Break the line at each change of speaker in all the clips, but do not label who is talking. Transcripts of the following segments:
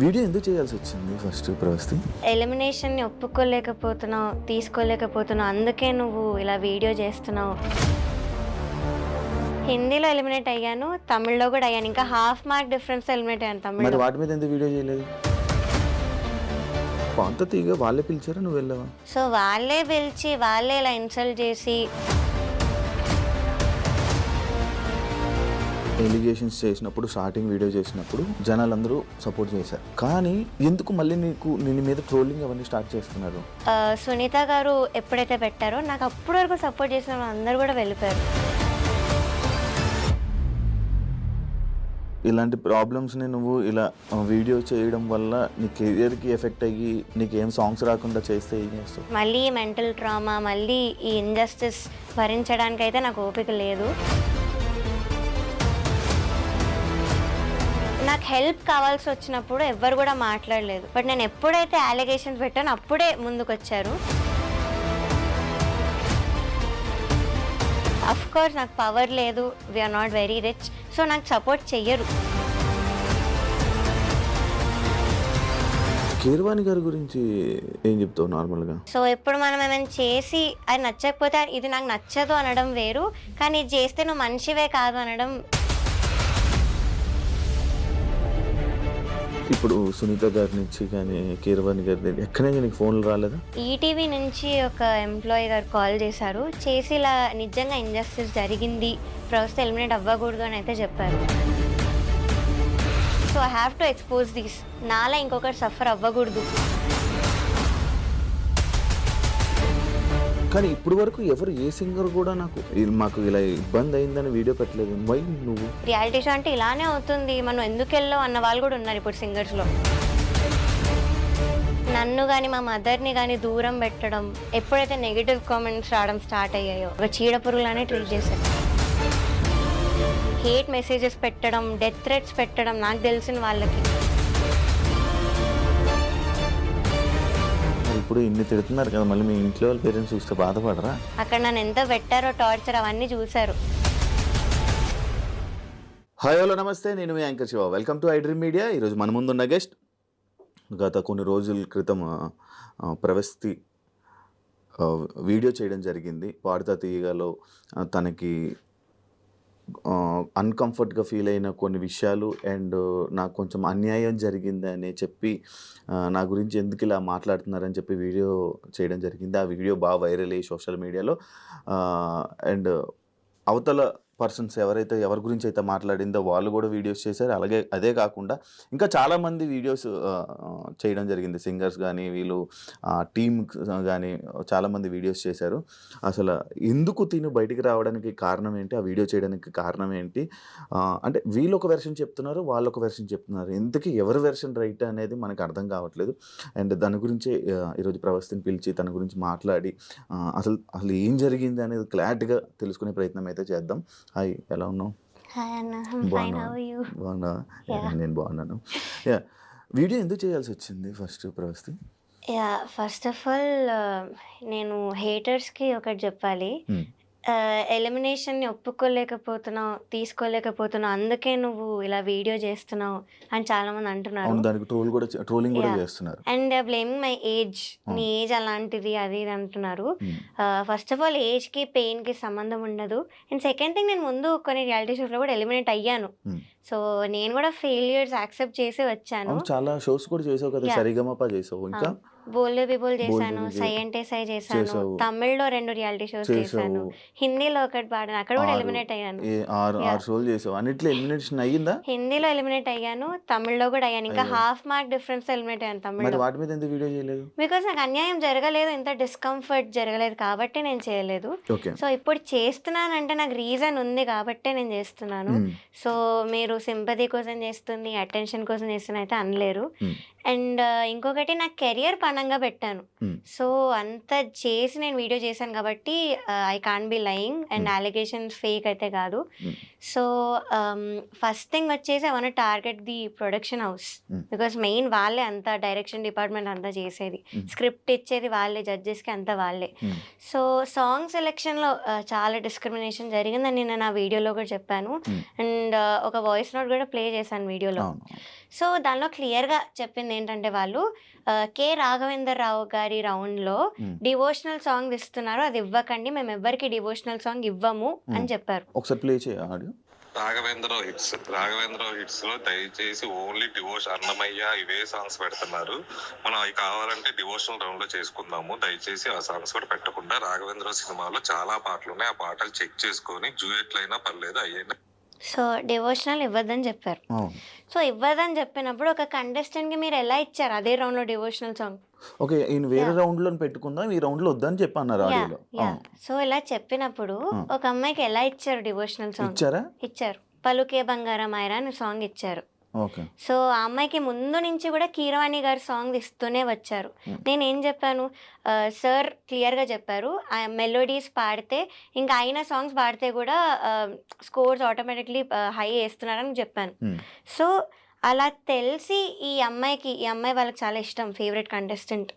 Video ఎందుకు చేయాల్సి వచ్చింది ఫస్ట్ ప్రవస్తి?
ఎలిమినేషన్ని ఒప్పుకోలేకపోతున్నావు, తీసుకోలేకపోతున్నావు, అందుకే నువ్వు ఇలా వీడియో చేస్తున్నావు. హిందీలో ఎలిమినేట్ అయ్యాను, తమిళ్లో కూడా అయ్యాను. ఇంకా హాఫ్ మార్క్ డిఫరెన్స్ ఎలిమినేట్ అయ్యాను
మరి
తమిళ్లో.
వాటి మీద ఎందుకు వీడియో చేయలేదు? పాంత తీగ వాళ్ళే పిలిచారా, నువ్వు వెళ్ళావా?
సో వాళ్ళే పిలిచి వాళ్ళే ఇలా ఇన్సల్ట్ చేసి
ఎలిగేషన్స్ చేసినప్పుడు, స్టార్టింగ్ వీడియో చేసినప్పుడు జనాలందరూ సపోర్ట్ చేశారు. కానీ ఎందుకు మళ్ళీ నిన్ను మీద ట్రోలింగ్ అవన్నీ స్టార్ట్ చేస్తున్నారు?
సునీత గారు ఎప్పుడైతే పెట్టారో నాకు అప్పటి వరకు సపోర్ట్ చేసిన అందరూ కూడా వెళ్ళిపోయారు.
ఇలాంటి ప్రాబ్లమ్స్ని నువ్వు ఇలా వీడియో చేయడం వల్ల నీ కెరియర్కి ఎఫెక్ట్ అయ్యి నీకేం సాంగ్స్ రాకుండా చేస్తే ఏం చేస్తావు?
మళ్ళీ మెంటల్ ట్రామా, మళ్ళీ ఈ ఇంజస్టిస్ భరించడానికి అయితే నాకు ఓపిక లేదు. నాకు హెల్ప్ కావాల్సి వచ్చినప్పుడు ఎవ్వరు కూడా మాట్లాడలేదు. బట్ నేను ఎప్పుడైతే అలిగేషన్స్ పెట్టానో అప్పుడే ముందుకు వచ్చారు. అఫ్ కోర్స్ నాకు పవర్ లేదు, we're not very rich, so నాకు సపోర్ట్ చెయ్యరు.
కీరవాణి గారి గురించి ఏం చెప్తావు నార్మల్గా?
సో ఎప్పుడు మనం ఏమైనా చేసి అది నచ్చకపోతే ఇది నాకు నచ్చదు అనడం వేరు, కానీ ఇది చేస్తే నువ్వు మనిషివే కాదు అనడం.
ఇప్పుడు సునీత గారి నుంచి కానీ కీరవాణి గారి ఎక్కడైనా నీకు ఫోన్లు రాలేదా?
ఈటీవీ నుంచి ఒక ఎంప్లాయీ గారు కాల్ చేశారు, చేసి ఇలా నిజంగా ఇంజస్టిస్ జరిగింది, ప్రస్తుతం ఎలిమినేట్ అవ్వకూడదు అని అయితే చెప్పారు. So I have to expose this, నాలా ఇంకొకరు సఫర్ అవ్వకూడదు.
కానీ ఇప్పుడు వరకు ఎవరు ఏ సింగర్ కూడా మాకు ఇలా ఇబ్బంది అయిందని వీడియో పెట్టలేదు. వై నువ్వు?
రియాలిటీ షో అంటే ఇలానే అవుతుంది, మనం ఎందుకు వెళ్ళావు అన్న వాళ్ళు కూడా ఉన్నారు ఇప్పుడు సింగర్స్లో. నన్ను కానీ మా మదర్ని కానీ దూరం పెట్టడం, ఎప్పుడైతే నెగిటివ్ కామెంట్స్ రావడం స్టార్ట్ అయ్యాయో ఒక చీడపురుగులానే ట్రీట్ చేశారు. హేట్ మెసేజెస్ పెట్టడం, డెత్ థ్రెట్స్ పెట్టడం నాకు తెలిసిన వాళ్ళకి.
ఇప్పుడు ఇన్ని తిడుతున్నారు కదా, మళ్ళీ మీ ఇంట్లో వాళ్ళ పేరెంట్స్ చూస్తే బాధపడరా?
అక్కడ నన్ను ఎంత పెట్టారో టార్చర్ అవన్నీ చూశారు.
హాయ్ హలో నమస్తే, నేను మీ anchor Shiva. Welcome to iDream Media. ఈరోజు మన ముందున్న గెస్ట్ గత కొన్ని రోజుల క్రితం ప్రవస్తి వీడియో చేయడం జరిగింది. పాడుతా తీయగాలో తనకి అన్కంఫర్ట్గా ఫీల్ అయిన కొన్ని విషయాలు అండ్ నాకు కొంచెం అన్యాయం జరిగిందని చెప్పి నా గురించి ఎందుకు ఇలా మాట్లాడుతున్నారని చెప్పి వీడియో చేయడం జరిగింది. ఆ వీడియో బాగా వైరల్ అయ్యి సోషల్ మీడియాలో అండ్ అవతల పర్సన్స్ ఎవరి గురించి అయితే మాట్లాడిందో వాళ్ళు కూడా వీడియోస్ చేశారు. అలాగే అదే కాకుండా ఇంకా చాలామంది వీడియోస్ చేయడం జరిగింది. సింగర్స్ కానీ వీళ్ళు టీమ్ కానీ చాలామంది వీడియోస్ చేశారు. అసలు ఎందుకు తిను బయటికి రావడానికి కారణం ఏంటి, ఆ వీడియో చేయడానికి కారణం ఏంటి, అంటే వీళ్ళు ఒక వెర్షన్ చెప్తున్నారు, వాళ్ళు ఒక వెర్షన్ చెప్తున్నారు. ఎందుకు ఎవరి వెర్షన్ రైట్ అనేది మనకు అర్థం కావట్లేదు. అండ్ దాని గురించి ఈరోజు ప్రవస్తిని పిలిచి తన గురించి మాట్లాడి అసలు ఏం జరిగింది అనేది క్లారిటీగా తెలుసుకునే ప్రయత్నం అయితే చేద్దాం. హాయ్, ఎలా ఉన్నావు? బాగున్నా? నేను బాగున్నాను. వీడియో ఎందుకు చేయాల్సి వచ్చింది first Pravasthi?
First of all నేను హేటర్స్కి ఒకటి చెప్పాలి. ఎలిమినేషన్ని ఒప్పుకోలేకపోతున్నావు, తీసుకోలేకపోతున్నావు, అందుకే నువ్వు ఇలా వీడియో చేస్తున్నావు అని చాలా మంది అంటున్నారు.
ట్రోలింగ్ కూడా చేస్తున్నారు.
అండ్ బ్లేమింగ్ మై ఏజ్, నీ ఏజ్ అలాంటిది అది ఇది అంటున్నారు. ఫస్ట్ ఆఫ్ ఆల్ ఏజ్కి పెయిన్కి సంబంధం ఉండదు. అండ్ సెకండ్ థింగ్, నేను ముందు కొన్ని రియాలిటీ షోస్లో కూడా ఎలిమినేట్ అయ్యాను. సో నేను కూడా ఫెయిల్యూర్స్ యాక్సెప్ట్ చేసి వచ్చాను.
చాలా షోస్ కూడా చేసావు కదా, సరిగమప చేసావు, ఇంకా
బోల్డే పీపుల్ చేశాను, సై అంటే సై చేశాను, తమిళ్లో 2 రియాలిటీ షోస్ చేశాను, హిందీలో ఒకటి పాడాను, అక్కడ కూడా ఎలిమినేట్ అయ్యాను.
6 షోలు చేసావు. అన్నిట్లో ఎలిమినేషన్ అయ్యిందా?
హిందీలో ఎలిమినేట్ అయ్యాను, తమిళ్లో కూడా అయ్యాను. ఇంకా హాఫ్ మార్క్ డిఫరెన్స్ ఎలిమినేట్ అయ్యాను తమిళ్లో.
వాటి మీద ఎందుకు వీడియో చేయలేదు?
బికాస్ నాకు అన్యాయం జరగలేదు, ఇంత డిస్కంఫర్ట్ జరగలేదు కాబట్టి నేను చేయలేదు. సో ఇప్పుడు చేస్తున్నానంటే నాకు రీజన్ ఉంది కాబట్టి నేను చేస్తున్నాను. సో మీరు సింపతి కోసం చేస్తుంది, అటెన్షన్ కోసం చేస్తున్నా అయితే అనలేరు. అండ్ ఇంకొకటి, నా కెరియర్ పనంగా పెట్టాను. సో అంత చేసి నేను వీడియో చేశాను కాబట్టి I can't be lying. And alligations fake అయితే కాదు. సో ఫస్ట్ థింగ్ వచ్చేసి I want target the production house, because main వాళ్ళే అంతా, డైరెక్షన్ డిపార్ట్మెంట్ అంతా చేసేది, స్క్రిప్ట్ ఇచ్చేది వాళ్ళే, జడ్జెస్కి అంతా వాళ్ళే. సో సాంగ్ సెలెక్షన్లో చాలా డిస్క్రిమినేషన్ జరిగిందని నేను నా వీడియోలో కూడా చెప్పాను. అండ్ ఒక వాయిస్ నోట్ కూడా ప్లే చేశాను వీడియోలో. సో దానిలో క్లియర్గా చెప్పింది ఏంటంటే వాళ్ళు కె రాఘవేందర్ రావు గారి రౌండ్లో డివోషనల్ సాంగ్ ఇస్తున్నారు, అది ఇవ్వకండి, మేము ఎవ్వరికి డివోషనల్ సాంగ్ ఇవ్వము అని చెప్పారు.
ఒకసారి ప్లే చేయ ఆడియో.
రాఘవేంద్ర హిట్స్ లో దయచేసి ఓన్లీ డివోషన్ అన్నమయ్య ఇవే సాంగ్స్ పెడుతున్నారు. మనం అవి కావాలంటే డివోషనల్ రౌండ్ లో చేసుకుందాము. దయచేసి ఆ సాంగ్స్ కూడా పెట్టకుండా. రాఘవేంద్ర సినిమాలో చాలా పాటలు ఉన్నాయి, ఆ పాటలు చెక్ చేసుకొని డ్యూయెట్లు అయినా పర్లేదు అయ్యైనా.
సో డివోషనల్ ఇవ్వద్దని చెప్పారు. సో ఇవ్వదని చెప్పినప్పుడు ఒక కంటెస్టెంట్కి మీరు ఎలా ఇచ్చారు అదే రౌండ్లో డివోషనల్ సాంగ్?
ఓకే, ఈయన వేరే రౌండ్ లో పెట్టుకుందాం, ఈ రౌండ్ లో వద్దని చెప్పి అన్నారు ఆడియోలో.
సో ఇలా చెప్పినప్పుడు ఒక అమ్మాయికి ఎలా ఇచ్చారు డివోషనల్ సాంగ్? ఇచ్చారు. పలుకే బంగారం ఆయరా అని సాంగ్ ఇచ్చారు. సో ఆ అమ్మాయికి ముందు నుంచి కూడా కీరవాణి గారు సాంగ్ ఇస్తూనే వచ్చారు. నేనేం చెప్పాను, సార్ క్లియర్గా చెప్పారు మెలోడీస్ పాడితే ఇంకా అయిన సాంగ్స్ పాడితే కూడా స్కోర్స్ ఆటోమేటిక్లీ హై వేస్తున్నారని చెప్పాను. సో అలా తెలిసి ఈ అమ్మాయి వాళ్ళకి చాలా ఇష్టం, ఫేవరెట్ కంటెస్టెంట్.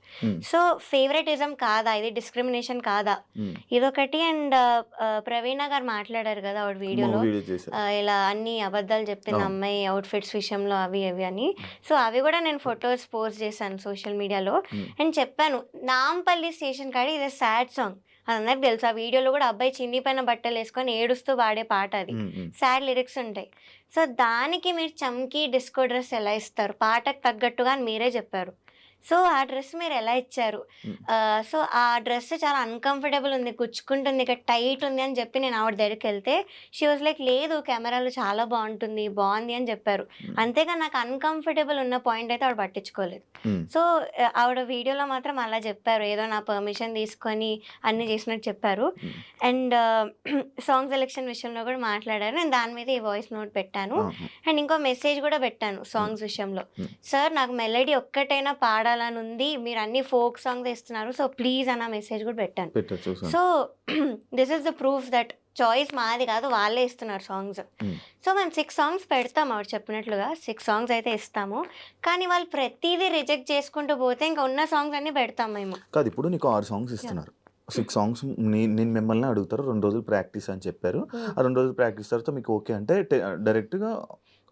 సో ఫేవరెటిజం కాదా ఇది, డిస్క్రిమినేషన్ కాదా ఇదొకటి. అండ్ ప్రవీణ గారు మాట్లాడారు కదా ఆవిడ వీడియోలో, ఇలా అన్ని అబద్ధాలు చెప్పింది అమ్మాయి అవుట్ఫిట్స్ విషయంలో అవి అని. సో అవి కూడా నేను ఫొటోస్ పోస్ట్ చేశాను సోషల్ మీడియాలో. అండ్ చెప్పాను నాంపల్లి స్టేషన్ కాడి ఇది సాడ్ సాంగ్, అందరికి తెలుసు. ఆ వీడియోలో కూడా అబ్బాయి చిన్ని పైన బట్టలు వేసుకొని ఏడుస్తూ పాడే పాట, అది సాడ్ లిరిక్స్ ఉంటాయి. సో దానికి మీరు చమ్కీ డిస్కో డ్రెస్ ఎలా ఇస్తారు, పాటకు తగ్గట్టుగా అని మీరే చెప్పారు. సో ఆ డ్రెస్ మీరు ఎలా ఇచ్చారు? సో ఆ డ్రెస్ చాలా అన్కంఫర్టబుల్ ఉంది, గుచ్చుకుంటుంది, ఇక్కడ టైట్ ఉంది అని చెప్పి నేను ఆవిడ దగ్గరికి వెళ్తే షీ వాజ్ లైక్ లేదు కెమెరాలో చాలా బాగుంది అని చెప్పారు. అంతేగా నాకు అన్కంఫర్టబుల్ ఉన్న పాయింట్ అయితే ఆవిడ పట్టించుకోలేదు. సో ఆవిడ వీడియోలో మాత్రం అలా చెప్పారు, ఏదో నా పర్మిషన్ తీసుకొని అన్ని చేసినట్టు చెప్పారు. అండ్ సాంగ్ సెలెక్షన్ విషయంలో కూడా మాట్లాడారు. నేను దాని మీద ఈ వాయిస్ నోట్ పెట్టాను. అండ్ ఇంకో మెసేజ్ కూడా పెట్టాను సాంగ్స్ విషయంలో, సార్ నాకు మెలడీ ఒక్కటైనా పాడాలని ఉంది, మీరు అన్ని ఫోక్ సాంగ్స్ ఇస్తున్నారు, సో ప్లీజ్ అన్న మెసేజ్ కూడా పెట్టాను. So this is the proof that choice మాది కాదు, వాళ్ళే ఇస్తున్నారు సాంగ్స్. సో మేము 6 సాంగ్స్ పెడతాం, ఆవిడ చెప్పినట్లుగా 6 సాంగ్స్ అయితే ఇస్తాము. కానీ వాళ్ళు ప్రతిదీ రిజెక్ట్ చేసుకుంటూ పోతే ఇంకా ఉన్న సాంగ్స్ అన్ని పెడతాం మేము.
కాదు, ఇప్పుడు నీకు 6 సాంగ్స్ ఇస్తున్నారు, 6 సాంగ్స్ నేను మిమ్మల్ని అడుగుతారు, 2 రోజులు ప్రాక్టీస్ అని చెప్పారు. ఆ 2 రోజులు ప్రాక్టీస్ తర్వాత మీకు ఓకే అంటే డైరెక్ట్గా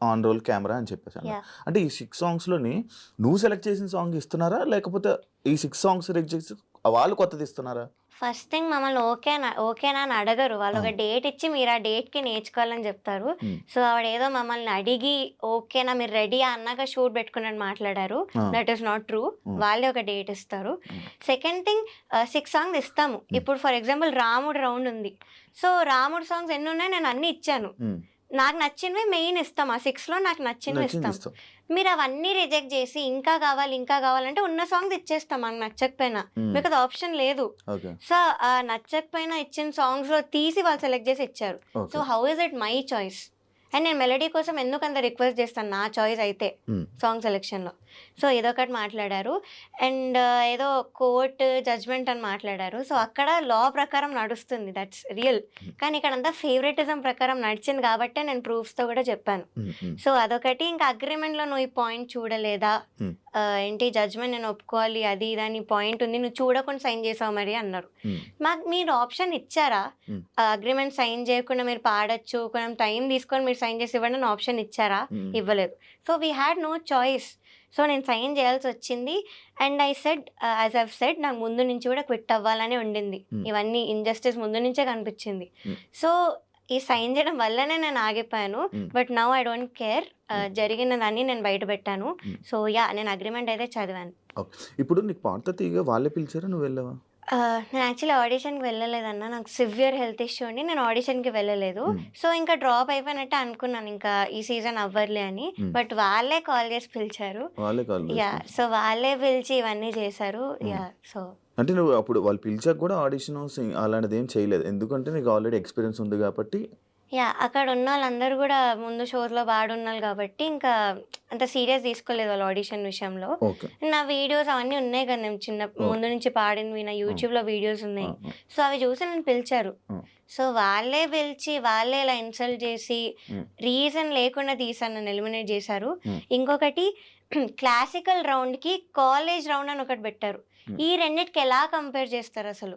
ఆన్ రోల్ కెమెరా అని చెప్పేసాను. అంటే ఈ 6 సాంగ్స్లోని నువ్వు సెలెక్ట్ చేసిన సాంగ్ ఇస్తున్నారా, లేకపోతే ఈ 6 సాంగ్స్ రిజెక్ట్ చేసి వాళ్ళు కొత్తది ఇస్తున్నారా?
ఫస్ట్ థింగ్ మమ్మల్ని ఓకేనా అని అడగరు, వాళ్ళు ఒక డేట్ ఇచ్చి మీరు ఆ డేట్కి నేర్చుకోవాలని చెప్తారు. సో ఆవిడ ఏదో మమ్మల్ని అడిగి ఓకేనా మీరు రెడీ అన్నాక షూట్ పెట్టుకున్నట్టు మాట్లాడారు. దట్ ఈస్ నాట్ ట్రూ, వాళ్ళే ఒక డేట్ ఇస్తారు. సెకండ్ థింగ్ 6 సాంగ్స్ ఇస్తాము. ఇప్పుడు ఫర్ ఎగ్జాంపుల్ రాముడు రౌండ్ ఉంది, సో రాముడు సాంగ్స్ ఎన్ని ఉన్నాయి నేను అన్ని ఇచ్చాను, నాకు నచ్చినవి మెయిన్ ఇస్తాం, ఆ 6లో నాకు నచ్చినవి ఇస్తాం. మీరు అవన్నీ రిజెక్ట్ చేసి ఇంకా కావాలంటే ఉన్న సాంగ్స్ ఇచ్చేస్తాం మనకు నచ్చకపోయినా, మీకు అది ఆప్షన్ లేదు. సో ఆ నచ్చకపోయినా ఇచ్చిన సాంగ్స్ లో తీసి వాళ్ళు సెలెక్ట్ చేసి ఇచ్చారు. So how is it my choice? And నేను మెలడీ కోసం ఎందుకు అంత రిక్వెస్ట్ చేస్తాను, నా చాయిస్ అయితే సాంగ్ సెలెక్షన్లో. సో ఇదొకటి మాట్లాడారు. అండ్ ఏదో కోర్ట్ జడ్జ్మెంట్ అని మాట్లాడారు. సో అక్కడ లా ప్రకారం నడుస్తుంది, దట్స్ రియల్. కానీ ఇక్కడ అంతా ఫేవరెటిజం ప్రకారం నడిచింది కాబట్టే నేను ప్రూఫ్స్తో కూడా చెప్పాను. సో అదొకటి. ఇంకా అగ్రిమెంట్లో నువ్వు ఈ పాయింట్ చూడలేదా, ఏంటి జడ్జ్మెంట్ నేను ఒప్పుకోవాలి అది ఇదని పాయింట్ ఉంది, నువ్వు చూడకుండా సైన్ చేసావు మరి అన్నారు. మాకు మీరు ఆప్షన్ ఇచ్చారా, అగ్రిమెంట్ సైన్ చేయకుండా మీరు పాడచ్చు, కొంచెం టైం తీసుకొని మీరు సైన్ చేసి ఇవ్వండి అని ఆప్షన్ ఇచ్చారా? ఇవ్వలేదు. So we had no choice. So నేను సైన్ చేయాల్సి వచ్చింది. And I said as I've said నాకు ముందు నుంచి కూడా క్విట్ అవ్వాలని ఉండింది, ఇవన్నీ ఇంజస్టిస్ ముందు నుంచే కనిపించింది. సో ఈ సైన్ చేయడం వల్లనే నేను ఆగిపోయాను. But now I don't care, జరిగిన దాన్ని నేను బయట పెట్టాను. సో నేను అగ్రిమెంట్ అయితే చదివాను.
ఇప్పుడు నీకు పాట తీగ వాళ్ళే పిలిచారా, నువ్వు వెళ్ళావా?
నేను యాక్చువల్లీ ఆడిషన్కి వెళ్ళలేదన్న, నాకు సివియర్ హెల్త్ ఇష్యూ అండి, నేను ఆడిషన్కి వెళ్ళలేదు. సో ఇంకా డ్రాప్ అయిపోయినట్టే అనుకున్నాను, ఇంకా ఈ సీజన్ అవ్వర్లే అని. బట్ వాళ్ళే కాల్ చేసి పిలిచారు. సో వాళ్ళే పిలిచి ఇవన్నీ చేశారు. సో
అంటే నువ్వు అప్పుడు వాళ్ళు పిలిచాక కూడా ఆడిషన్ అలాంటిది ఏం చేయలేదు, ఎందుకంటే నీకు ఆల్రెడీ ఎక్స్పీరియన్స్ ఉంది కాబట్టి.
అక్కడ ఉన్న వాళ్ళందరూ కూడా ముందు షోస్లో పాడున్నారు కాబట్టి ఇంకా అంత సీరియస్ తీసుకోలేదు వాళ్ళు ఆడిషన్ విషయంలో. నా వీడియోస్ అవన్నీ ఉన్నాయి కదా, నేను చిన్న ముందు నుంచి పాడినవి నా యూట్యూబ్లో వీడియోస్ ఉన్నాయి. సో అవి చూసి నన్ను పిలిచారు. సో వాళ్ళే పిలిచి వాళ్ళే ఇలా ఇన్సల్ట్ చేసి రీజన్ లేకుండా తీసాను, నన్ను ఎలిమినేట్ చేశారు. ఇంకొకటి క్లాసికల్ రౌండ్కి కాలేజ్ రౌండ్ అని ఒకటి పెట్టారు. ఈ రెండింటికి ఎలా కంపేర్ చేస్తారు అసలు?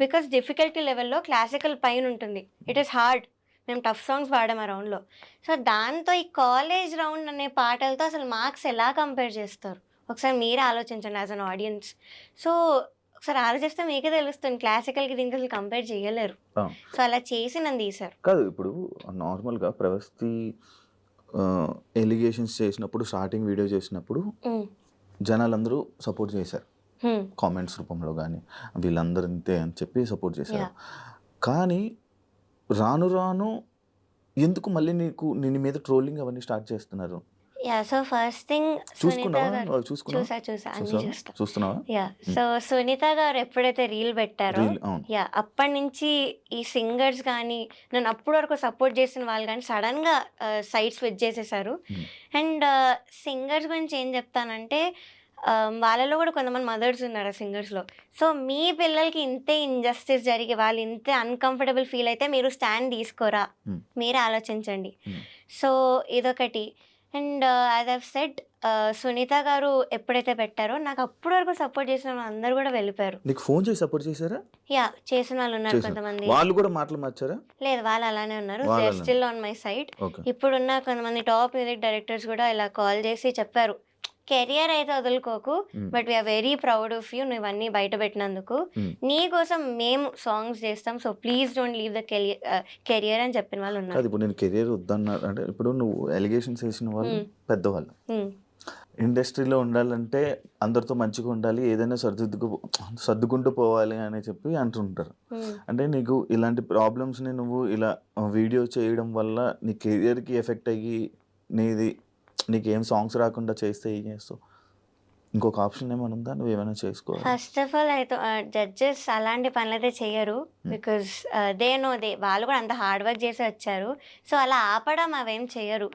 బికాస్ డిఫికల్టీ లెవెల్లో క్లాసికల్ పైన ఉంటుంది, ఇట్ ఈస్ హార్డ్. మేము టఫ్ సాంగ్స్ పాడాం ఆ రౌండ్లో. సో దాంతో ఈ కాలేజ్ రౌండ్ అనే పాటలతో అసలు మార్క్స్ ఎలా కంపేర్ చేస్తారు ఒకసారి మీరే ఆలోచించండి యాజ్ అన్ ఆడియన్స్. సో ఒకసారి ఆలోచిస్తే మీకే తెలుస్తుంది క్లాసికల్కి దీనికి అసలు కంపేర్ చేయలేరు. సో అలా చేసి నన్ను తీశారు.
కాదు ఇప్పుడు నార్మల్గా ప్రవస్తి ఎలిగేషన్స్ చేసినప్పుడు స్టార్టింగ్ వీడియో చేసినప్పుడు జనాలందరూ సపోర్ట్ చేశారు కామెంట్స్ రూపంలో కానీ వీళ్ళందరూ ఇంతే అని చెప్పి సపోర్ట్ చేశారు. కానీ రాను రాను ఎందుకు మళ్ళీ నీ మీద ట్రోలింగ్ అవన్నీ స్టార్ట్ చేస్తున్నారు?
యా సో ఫస్ట్ థింగ్
చూస్తున్నావా?
యా సో సునీత గారు ఎప్పుడైతే రీల్ పెట్టారో యా అప్పటి నుంచి ఈ సింగర్స్ కానీ నన్ను అప్పటి వరకు సపోర్ట్ చేసిన వాళ్ళు కానీ సడన్గా సైడ్ స్విచ్ చేసేసారు. అండ్ సింగర్స్ గురించి ఏం చెప్తానంటే వాళ్ళలో కూడా కొంతమంది మదర్స్ ఉన్నారు ఆ సింగర్స్లో. సో మీ పిల్లలకి ఇంతే ఇంజస్టిస్ జరిగి వాళ్ళు ఇంతే అన్కంఫర్టబుల్ ఫీల్ అయితే మీరు స్టాండ్ తీసుకోరా, మీరే ఆలోచించండి. సో ఇదొకటి. And as I've said Sunitha garu ఎప్పుడైతే పెట్టారో నాకు అప్పటి వరకు సపోర్ట్ చేసిన వాళ్ళు అందరూ కూడా వెళ్ళిపోయారు.
నీకు ఫోన్ చేసి సపోర్ట్ చేశారా?
యా చేసిన వాళ్ళు ఉన్నారు కొంతమంది.
వాళ్ళు కూడా మాటలు మార్చారా?
లేదు వాళ్ళు అలానే ఉన్నారు. They are still on my side. ఇప్పుడున్న కొంతమంది టాప్ మ్యూజిక్ డైరెక్టర్స్ కూడా ఇలా కాల్ చేసి చెప్పారు కెరియర్ అయితే వదులుకోకు, but we are very proud of you, నువ్వు ఇవన్నీ బయట పెట్టినందుకు, నీ కోసం మేము సాంగ్స్ చేస్తాం, so please don't leave the career అని చెప్పిన వాళ్ళు ఉన్నారు.
ఇప్పుడు నేను కెరియర్ వద్దన్నా అంటే ఇప్పుడు నువ్వు ఎలిగేషన్స్ వేసిన వాళ్ళు పెద్దవాళ్ళు ఇండస్ట్రీలో ఉండాలంటే అందరితో మంచిగా ఉండాలి, ఏదైనా సర్దుకుంటూ పోవాలి అని చెప్పి అంటుంటారు. అంటే నీకు ఇలాంటి ప్రాబ్లమ్స్ని నువ్వు ఇలా వీడియో చేయడం వల్ల నీ కెరియర్కి ఎఫెక్ట్ అయ్యి నీకేం సాంగ్స్ రాకుండా చేస్తే ఏం చేస్తావు? ఇంకొక ఆప్షన్ ఏమైనా ఉందా? నువ్వు ఏమైనా చేసుకోవాలి?
ఫస్ట్ ఆఫ్ ఆల్ అయితే జడ్జెస్ అలాంటి పనులు అయితే చెయ్యరు, బికాస్ వాళ్ళు కూడా అంత హార్డ్ వర్క్ చేసి వచ్చారు. సో అలా ఆపడం అవేం చెయ్యరు.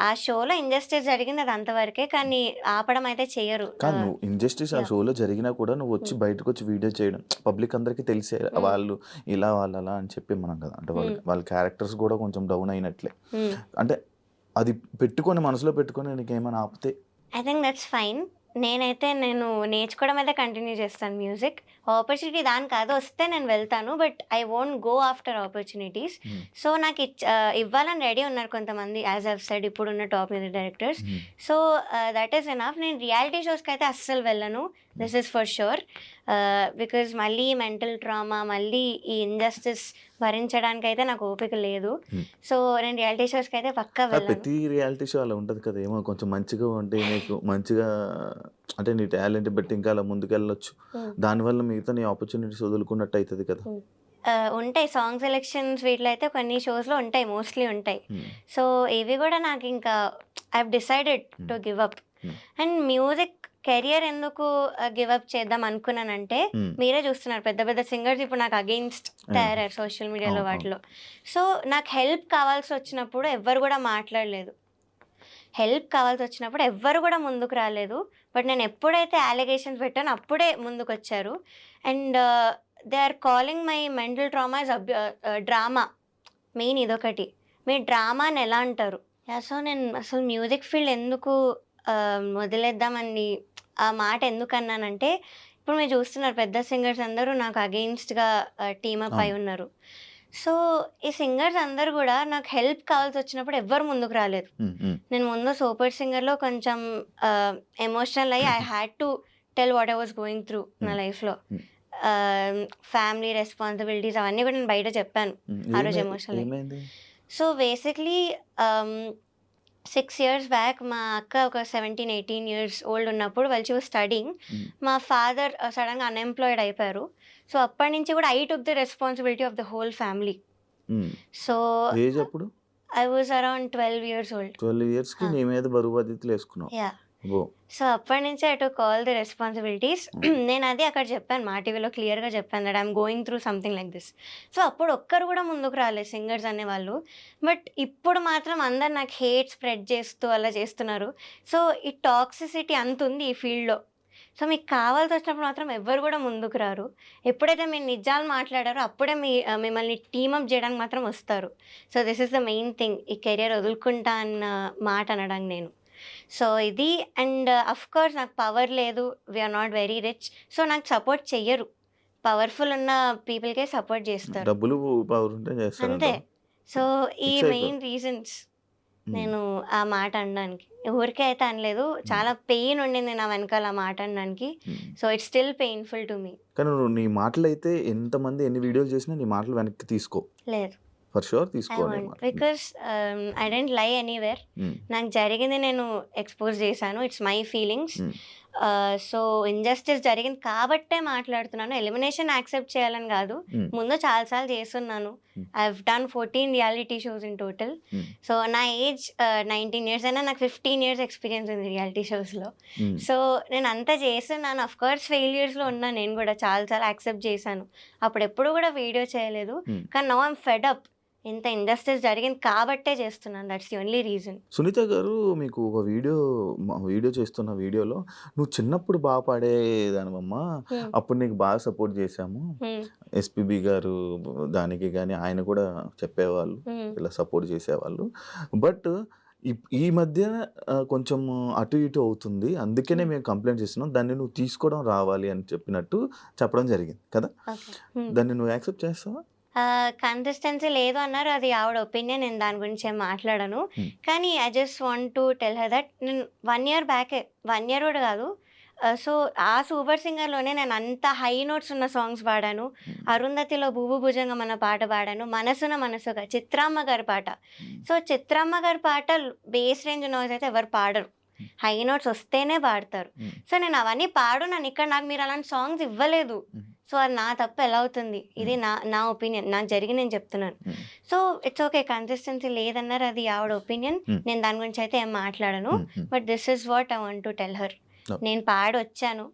ఆ షోలో ఇంజస్టిస్ జరిగింది అది అంతవరకే, కానీ ఆపడం అయితే చెయ్యరు.
కానీ నువ్వు ఇంజస్టిస్ ఆ షోలో జరిగినా కూడా నువ్వు వచ్చి బయటకు వచ్చి వీడియో చేయడం పబ్లిక్ అందరికీ తెలిసే వాళ్ళు ఇలా వాళ్ళు అలా అని చెప్పి మనం కదా అంటే వాళ్ళ క్యారెక్టర్స్ కూడా కొంచెం డౌన్ అయినట్లే. అంటే అది పెట్టుకొని మనసులో పెట్టుకొని నీకు ఏమైనా ఆపితే
ఐ థింక్ దట్స్ ఫైన్. నేను నేర్చుకోవడం అయితే కంటిన్యూ చేస్తాను మ్యూజిక్. ఆపర్చునిటీ దానికి అది వస్తే నేను వెళ్తాను, but I won't go after opportunities. So నాకు ఇవ్వాలని రెడీ ఉన్నారు కొంతమంది, యాజ్ ఐవ్ సెడ్ ఇప్పుడున్న top music directors. So that is enough. నేను రియాలిటీ షోస్కి అయితే అస్సలు వెళ్ళను, this is for sure. Because మళ్ళీ మెంటల్ ట్రామా, మళ్ళీ ఈ ఇంజస్టిస్ భరించడానికి అయితే నాకు ఓపిక లేదు. సో నేను రియాలిటీ షోస్కి అయితే పక్కా వెళ్ళను.
ప్రతి రియాలిటీ షో అలా ఉంటుంది కదా, ఏమో కొంచెం మంచిగా ఉంటే నీకు మంచిగా అంటే నీ టాలెంట్ బట్టి ఇంకా అలా ముందుకెళ్ళొచ్చు, దానివల్ల మిగతా నీ ఆపర్చునిటీస్ వదులుకున్నట్టు అవుతుంది కదా.
ఉంటాయి సాంగ్ సెలెక్షన్స్ వీటిలో అయితే కొన్ని షోస్లో ఉంటాయి, మోస్ట్లీ ఉంటాయి. సో ఇవి కూడా నాకు ఇంకా I have decided to give up. And music career ఎందుకు గివ్ అప్ చేద్దాం అనుకున్నానంటే మీరే చూస్తున్నారు పెద్ద పెద్ద సింగర్స్ ఇప్పుడు నాకు అగెయిన్స్ట్ తయారయ్యారు సోషల్ మీడియాలో వాటిలో. సో నాకు హెల్ప్ కావాల్సి వచ్చినప్పుడు ఎవ్వరు కూడా మాట్లాడలేదు, హెల్ప్ కావాల్సి వచ్చినప్పుడు ఎవ్వరు కూడా ముందుకు రాలేదు. బట్ నేను ఎప్పుడైతే అలిగేషన్స్ పెట్టానో అప్పుడే ముందుకు వచ్చారు. And they are calling my mental trauma is drama. Main ఇదొకటి, మీరు డ్రామాని ఎలా అంటారు? సో నేను అసలు మ్యూజిక్ ఫీల్డ్ ఎందుకు వదిలేద్దామని ఆ మాట ఎందుకు అన్నానంటే ఇప్పుడు మీరు చూస్తున్నారు పెద్ద సింగర్స్ అందరూ నాకు అగెయిన్స్ట్గా టీమప్ అయి ఉన్నారు. సో ఈ సింగర్స్ అందరు కూడా నాకు హెల్ప్ కావాల్సి వచ్చినప్పుడు ఎవ్వరు ముందుకు రాలేదు. నేను ముందు సూపర్ సింగర్లో కొంచెం ఎమోషనల్ అయ్యి I had to tell what I was going through నా లైఫ్లో. ఫ్యామిలీ రెస్పాన్సిబిలిటీస్ అవన్నీ కూడా నేను బయట చెప్పాను ఆ రోజు emotional. So basically 6 years back మా అక్క ఒక 17-18 years ఓల్డ్ ఉన్నప్పుడు వాళ్ళు షీ వాజ్ స్టడీయింగ్, మా ఫాదర్ సడన్గా అన్ఎంప్లాయిడ్ అయిపోయారు. సో అప్పటి నుంచి కూడా I took the responsibility of the whole family. So I was around 12 years old.
12 years కి నీ మీద బరువు బాధ్యతలు వేసుకున్నావు.
యా సో అప్పటి నుంచి I took all the responsibilities. నేను అది అక్కడ చెప్పాను, మా టీవీలో క్లియర్గా చెప్పాను that I'm going through something like this. So అప్పుడు ఒక్కరు కూడా ముందుకు రాలేదు సింగర్స్ అనేవాళ్ళు. బట్ ఇప్పుడు మాత్రం అందరు నాకు హేట్ స్ప్రెడ్ చేస్తూ అలా చేస్తున్నారు. సో ఈ టాక్సిసిటీ అంత ఉంది ఈ ఫీల్డ్లో. సో మీకు కావాల్సి వచ్చినప్పుడు మాత్రం ఎవ్వరు కూడా ముందుకు రారు. ఎప్పుడైతే మీరు నిజాలు మాట్లాడారో అప్పుడే మిమ్మల్ని టీమప్ చేయడానికి మాత్రం వస్తారు. So this is the main thing, ఈ కెరియర్ వదులుకుంటా అన్న మాట అనడానికి నేను. సో ఇది. అండ్ అఫ్ కోర్స్ నాకు పవర్ లేదు, we're not very rich, so నాకు సపోర్ట్ చెయ్యరు. పవర్ఫుల్ ఉన్న పీపుల్కే సపోర్ట్ చేస్తారు,
డబ్బులు పవర్ ఉంటే చేస్తారు
అంతే. సో ఈ
ఫిక్స్ అయిపో
మెయిన్ రీజన్స్
హ్మ్.
నేను ఆ మాట అనడానికి. ఊరికే అయితే అనలేదు.
హ్మ్.
చాలా పెయిన్ ఉండింది నా వెనకాల ఆ మాట అనడానికి.
Hmm.
So, it's still painful to me.
కానీ నువ్వు నీ మాటలైతే ఎంతమంది ఎన్ని వీడియోలు చేసినా నీ మాటలు వెనక్కి తీసుకో.
లేదు.
ఫర్ ష్యూర్
ఐ
తీసుకో నీ
వాంట్.
మాట.
Because I don't lie anywhere.
హ్మ్.
నాకు జరిగింది నేను ఎక్స్‌పోజ్ చేశాను. It's my feelings.
హ్మ్.
సో, ఇన్‌జస్టిస్ జరిగింది కాబట్టే మాట్లాడుతున్నాను. ఎలిమినేషన్ యాక్సెప్ట్ చేయాలని కాదు.
హ్మ్.
ముందు చాలా సార్లు చేసున్నాను.
హ్మ్.
I have done 14 reality shows in total.
హ్మ్.
సో, నా ఏజ్ 19 ఇయర్స్ అయినా నాకు 15 ఇయర్స్ ఎక్స్‌పీరియన్స్ ఉంది రియాలిటీ షోస్‌లో.
హ్మ్.
సో, నేను అంతా చేస్తున్నాను. ఆఫ్‌కోర్స్ ఫెయిల్యూర్స్‌లో ఉన్నా నేను కూడా చాలా సార్లు యాక్సెప్ట్ చేశాను. అప్పుడెప్పుడు కూడా వీడియో చేయలేదు.
హ్మ్.
కానీ నౌ ఐయామ్ ఫెడ్ అప్. ఇంత ఇంజస్టిస్ జరిగింది కాబట్టే చేస్తున్నాను. That's the only reason.
Sunitha garu మీకు ఒక వీడియో చేస్తున్న వీడియోలో "నువ్వు చిన్నప్పుడు బా పాడేదానివమ్మా.
హ్మ్.
అప్పుడు నీకు బాగా సపోర్ట్ చేశాము.
హ్మ్.
ఎస్‌పీబీ గారు దానికి గాని ఆయన కూడా చెప్పేవాళ్ళు.
హ్మ్.
ఇలా సపోర్ట్ చేసేవాళ్ళు. బట్ ఈ మధ్య కొంచెం అటు ఇటు అవుతుంది. అందుకనే
హ్మ్.
మేము కంప్లెయింట్ చేస్తున్నాం. దాన్ని నువ్వు తీసుకోవడం రావాలి" అని చెప్పడం జరిగింది కదా!
ఓకే. హ్మ్.
దాన్ని నువ్వు యాక్సెప్ట్ చేస్తావా?
కన్సిస్టెన్సీ లేదు అన్నారు. అది ఆవిడ ఒపీనియన్. నేను దాని గురించి ఏం మాట్లాడను.
హ్మ్.
కానీ I just want to tell her that నేను 1 ఇయర్ బ్యాకే 1 ఇయర్ కూడా కాదు. సో, ఆ 'సూపర్ సింగర్‌లోనే' నేను అంత హై నోట్స్ ఉన్న సాంగ్స్ పాడాను.
హ్మ్.
'అరుంధతిలో భూభు భుజంగం' అన్న పాట పాడాను. 'మనసున మనసుగా' చిత్రామ్మ గారి పాట.
హ్మ్.
సో, చిత్రామ్మ గారి పాట బేస్ రేంజ్ నాయిస్ అయితే ఎవరు పాడరు.
హ్మ్.
హై నోట్స్ వస్తేనే పాడతారు.
హ్మ్.
సో, నేను అవన్నీ పాడున్నాను. ఇక్కడ నాకు మీరు అలాంటి సాంగ్స్ ఇవ్వలేదు.
హ్మ్.
సో, అది నా తప్పు ఎలా అవుతుంది? ఇది
హ్మ్.
నా ఒపీనియన్. నాకు జరిగింది నేను చెప్తున్నాను.
హ్మ్.
So, it's okay. కన్సిస్టెన్సీ లేదన్నారు. అది ఆవిడ ఒపీనియన్.
హ్మ్.
నేను దాని గురించి అయితే ఏం మాట్లాడను.
హ్మ్. హ్మ్.
But this is what I want to tell her.
Okay.
నేను పాడొచ్చాను.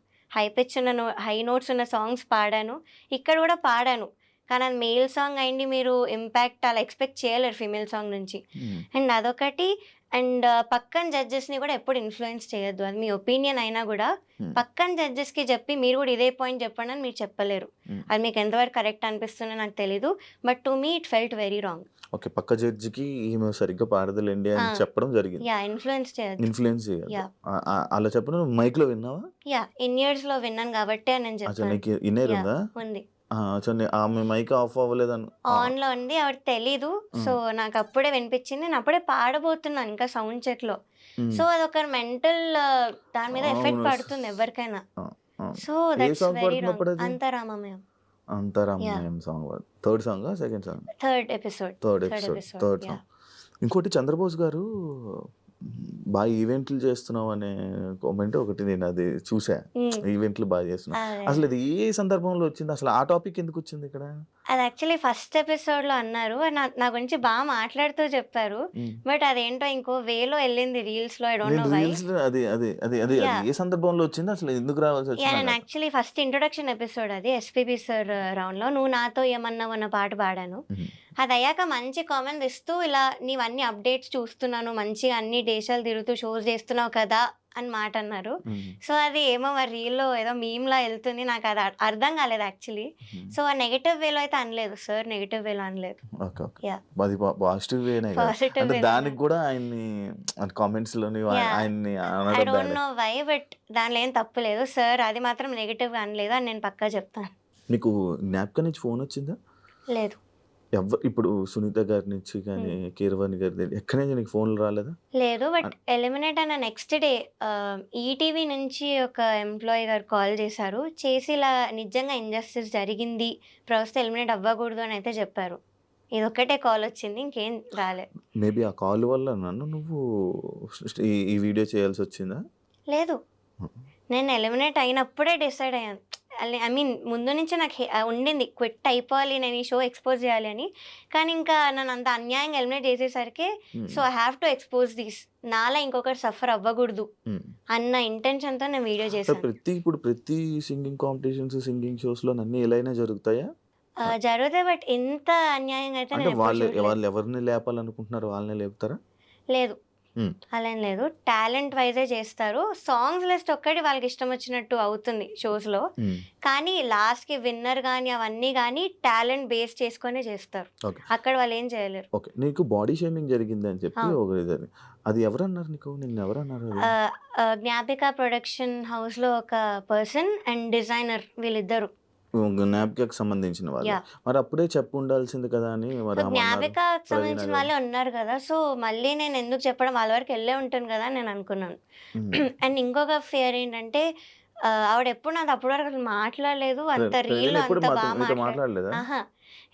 హై నోట్స్ ఉన్న సాంగ్స్ పాడాను. ఇక్కడ కూడా పాడాను. కానీ అది మేల్ సాంగ్ అయ్యుండి మీరు ఇంపాక్ట్ అలా ఎక్స్‌పెక్ట్ చేయలేరు ఫీమేల్ సాంగ్ నుంచి.
హ్మ్.
అండ్ అదొకటి. అండ్ పక్కన జడ్జెస్‌ని కూడా ఎప్పుడు ఇన్‌ఫ్లుయెన్స్ చేయొద్దు. అది మీ ఒపీనియన్ అయినా కూడా
హ్మ్.
పక్కన జడ్జెస్‌కి చెప్పి మీరు కూడా ఇదే పాయింట్ చెప్పండి అని మీరు చెప్పలేరు.
హ్మ్.
అది మీకు ఎంతవరకు కరెక్ట్ అనిపిస్తుందో నాకు తెలీదు. But to me it felt very wrong.
Okay. పక్క జడ్జికి ఈమె సరిగ్గా పాడదులెండి అని
ఆ!
చెప్పడం జరిగింది.
యాహ్! ఇన్‌ఫ్లుయెన్స్ చేయొద్దు.
ఇన్‌ఫ్లుయెన్స్ చేయొద్దు.
యాహ్!
అలా చెప్పడం నువ్వు మైక్‌లో విన్నావా?
యాహ్! ఇన్ ఇయర్స్‌లో విన్నాను కాబట్టే నేను
అచ్చా!
చెప్పాను.
నీకు ఇన్నర్
యాహ్!
ఉందా?
ఉంది.
అచ్చా! ఆమె మైక్ ఆఫ్ అవ్వలేదని
ఆన్‌లో ఉంది. ఆవిడకి తెలీదు. సో,
హ్మ్.
నాకప్పుడే వినిపించింది. నేను అప్పుడే పాడబోతున్నాను ఇంకా సౌండ్ చెక్‌లో.
హ్మ్.
సో, అదొక మెంటల్ దాని మీద ఎఫెక్ట్
అవును.
పడుతుంది ఎవరికైనా.
ఆ! ఆ!
So,
a
that's
song
very wrong.
పాడుతున్నప్పుడది?
'అంతరామమయం' యాహ్!
అంతరామయం సాంగ్ థర్డ్ సాంగా? సెకండ్ సాంగా?
Third episode.
Third
third
episode.
Episode.
Third
yeah!
Song. ఇంకోటి 'చంద్రబోస్' గారు బాగా ఈవెంట్లు చేస్తున్నావు అనే కామెంట్ ఒకటి నేను అది చూసా.
హ్మ్.
ఈవెంట్లు బాగా చేస్తున్నావు.
అదే.
అసలు ఇది ఏ సందర్భంలో వచ్చింది? అసలు ఆ టాపిక్ ఎందుకు వచ్చింది ఇక్కడ?
అది యాక్చువల్లీ ఫస్ట్ ఎపిసోడ్‌లో అన్నారు. నా గురించి మాట్లాడుతూ చెప్పారు.
హ్మ్.
బట్ అదేంటో ఇంకో వేలో ఎళ్ళింది రీల్స్‌లో. ఐ డోంట్
నేను
నో వై.
రీల్స్‌లో అది
యాహ్!
ఏ సందర్భంలో వచ్చింది? అసలు ఎందుకు రావాల్సొచ్చింది
యాహ్! నేను
నాకర్థం
యాక్చువల్లీ ఫస్ట్ ఇంట్రొడక్షన్ ఎపిసోడ్ అది. ఎస్‌పీబీ సార్ రౌండ్‌లో 'నువ్వు నాతో ఏమన్నావు' అన్న పాట పాడాను.
హుహు.
అదయ్యాక మంచి కామెంట్స్ ఇస్తూ ఇలా నీవన్నీ అప్డేట్స్ చూస్తున్నాను. మంచిగా అన్ని దేశాలు తిరుగుతూ షోస్ చేస్తున్నావు కదా! అని మాట అన్నారు.
హ్మ్.
సో, అది ఏమో మరి రీల్‌లో ఏదో మీమ్‌లా ఎళ్తుంది. నాకది అర్థం కాలేదు యాక్చువల్లీ.
హ్మ్.
సో, నెగెటివ్ వేలో అయితే అనలేదు. సార్ నెగెటివ్ వేలో అనలేదు.
ఓకే. ఓకే.
యాహ్!
అది పాజిటివ్ వేనే కదా!
పాజిటివ్
అంటే
వేలో
దానికి
అన్నారు.
కూడా ఆయన్ని కామెంట్స్‌లోని
యాహ్!
ఆయన్ని
ఐ
అనడం
don't
bad.
No why. But దానిలో ఏం తప్పు లేదు. సార్ అది మాత్రం నెగెటివ్‌గా అనలేదు అని నేను పక్కా చెప్తాను.
నీకు జ్ఞాపకం నుంచి ఫోనొచ్చిందా?
లేదు.
ఇప్పుడు సునీత గారి నుంచి గాని,
హ్మ్.
కీరవాణి గారి ఎక్కడి నుంచి నీకు ఫోన్‌లు రాలేదా?
లేదు. బట్
అన్
ఎలిమినేట్ అయిన నెక్స్ట్ డే ఈటీవీ నుంచి ఒక ఎంప్లాయీ గారు కాల్ చేశారు. చేసి ఇలా నిజంగా ఇంజస్టిస్ జరిగింది. ప్రస్తుతం ఎలిమినేట్ అవ్వకూడదు అని అయితే చెప్పారు. ఇదొక్కటే కాల్ వచ్చింది. ఇంకేం రాలే.
మేబీ ఆ కాల్ వల్ల నువ్వు ఈ వీడియో చేయాల్సొచ్చిందా?
లేదు.
హ్మ్.
నేను ఎలిమినేట్ అయినప్పుడే డిసైడ్ అయ్యాను. ఐ మీన్ ముందు నుంచే నాకు ఉండింది. క్విట్ అయిపోవాలి. నేను ఈ షో ఎక్స్‌పోజ్ చేయాలి అని. కానీ ఇంకా నన్ను అంత అన్యాయంగా ఎలిమినేట్ చేసేసరికి
హ్మ్.
So, I have to expose this. నాలా ఇంకొకరు సఫర్ అవ్వకూడదు
హ్మ్.
అన్న ఇంటెన్షన్‌తో నేను వీడియో చేశాను.
ఇప్పుడు ప్రతి సింగింగ్ కాంపిటీషన్స్, సింగింగ్ షోస్‌లోని అన్నీ ఇలానే జరుగుతాయా?
జరుగుతాయి. బట్ ఇంత అన్యాయంగా అయితే
అంటే
నేను ఎప్పుడు చూడలేదు.
వాళ్ళు ఎవరిని లేపాలనుకుంటున్నారో వాళ్ళనే లేపుతారా?
లేదు.
హ్మ్.
అలా ఏం లేదు. టాలెంట్ వైజే చేస్తారు. సాంగ్స్ లిస్ట్ ఒక్కటి వాళ్ళకి ఇష్టం వచ్చినట్టు అవుతుంది షోస్‌లో.
హ్మ్.
కానీ లాస్ట్‌కి విన్నర్ గాని అవన్నీ గాని టాలెంట్ బేస్ చేసుకొనే చేస్తారు.
ఓకే.
అక్కడ వాళ్ళు ఏం చేయలేరు.
ఓకే. నీకు బాడీ షేమింగ్ జరిగిందని చెప్పి
అవును.
ఒక ఇదని. అది ఎవరన్నారు నీకు? నిన్నెవరన్నారు అది?
జ్ఞాపిక ప్రొడక్షన్ హౌస్‌లో ఒక పర్సన్ అండ్ డిజైనర్ వీళ్ళిద్దరు.
జ్ఞాపికకు సంబంధించిన వాళ్ళు.
యాహ్!
మరి అప్పుడే చెప్పు ఉండాల్సింది కదా అని మరి
సో,
ఆమె అన్నారు.
జ్ఞాపికకి
ప్రవీణ
సంబంధించిన
గారు.
వాళ్ళే ఉన్నారు కదా! సో, మళ్ళీ నేనెందుకు చెప్పడం వాళ్ళ వరకు ఎళ్ళే ఉంటాను కదా! అని నేననుకున్నాను.
హ్మ్.
అండ్ ఇంకొక ఫియర్ ఏంటంటే ఆవిడెప్పుడు నాతో అప్పటి వరకు అసలు మాట్లాడలేదు. అంత
ప్రవీణ
రీల్‌లో
ఎప్పుడు
అంత బా
మీతో మాట్లాడలేదా?
అహా!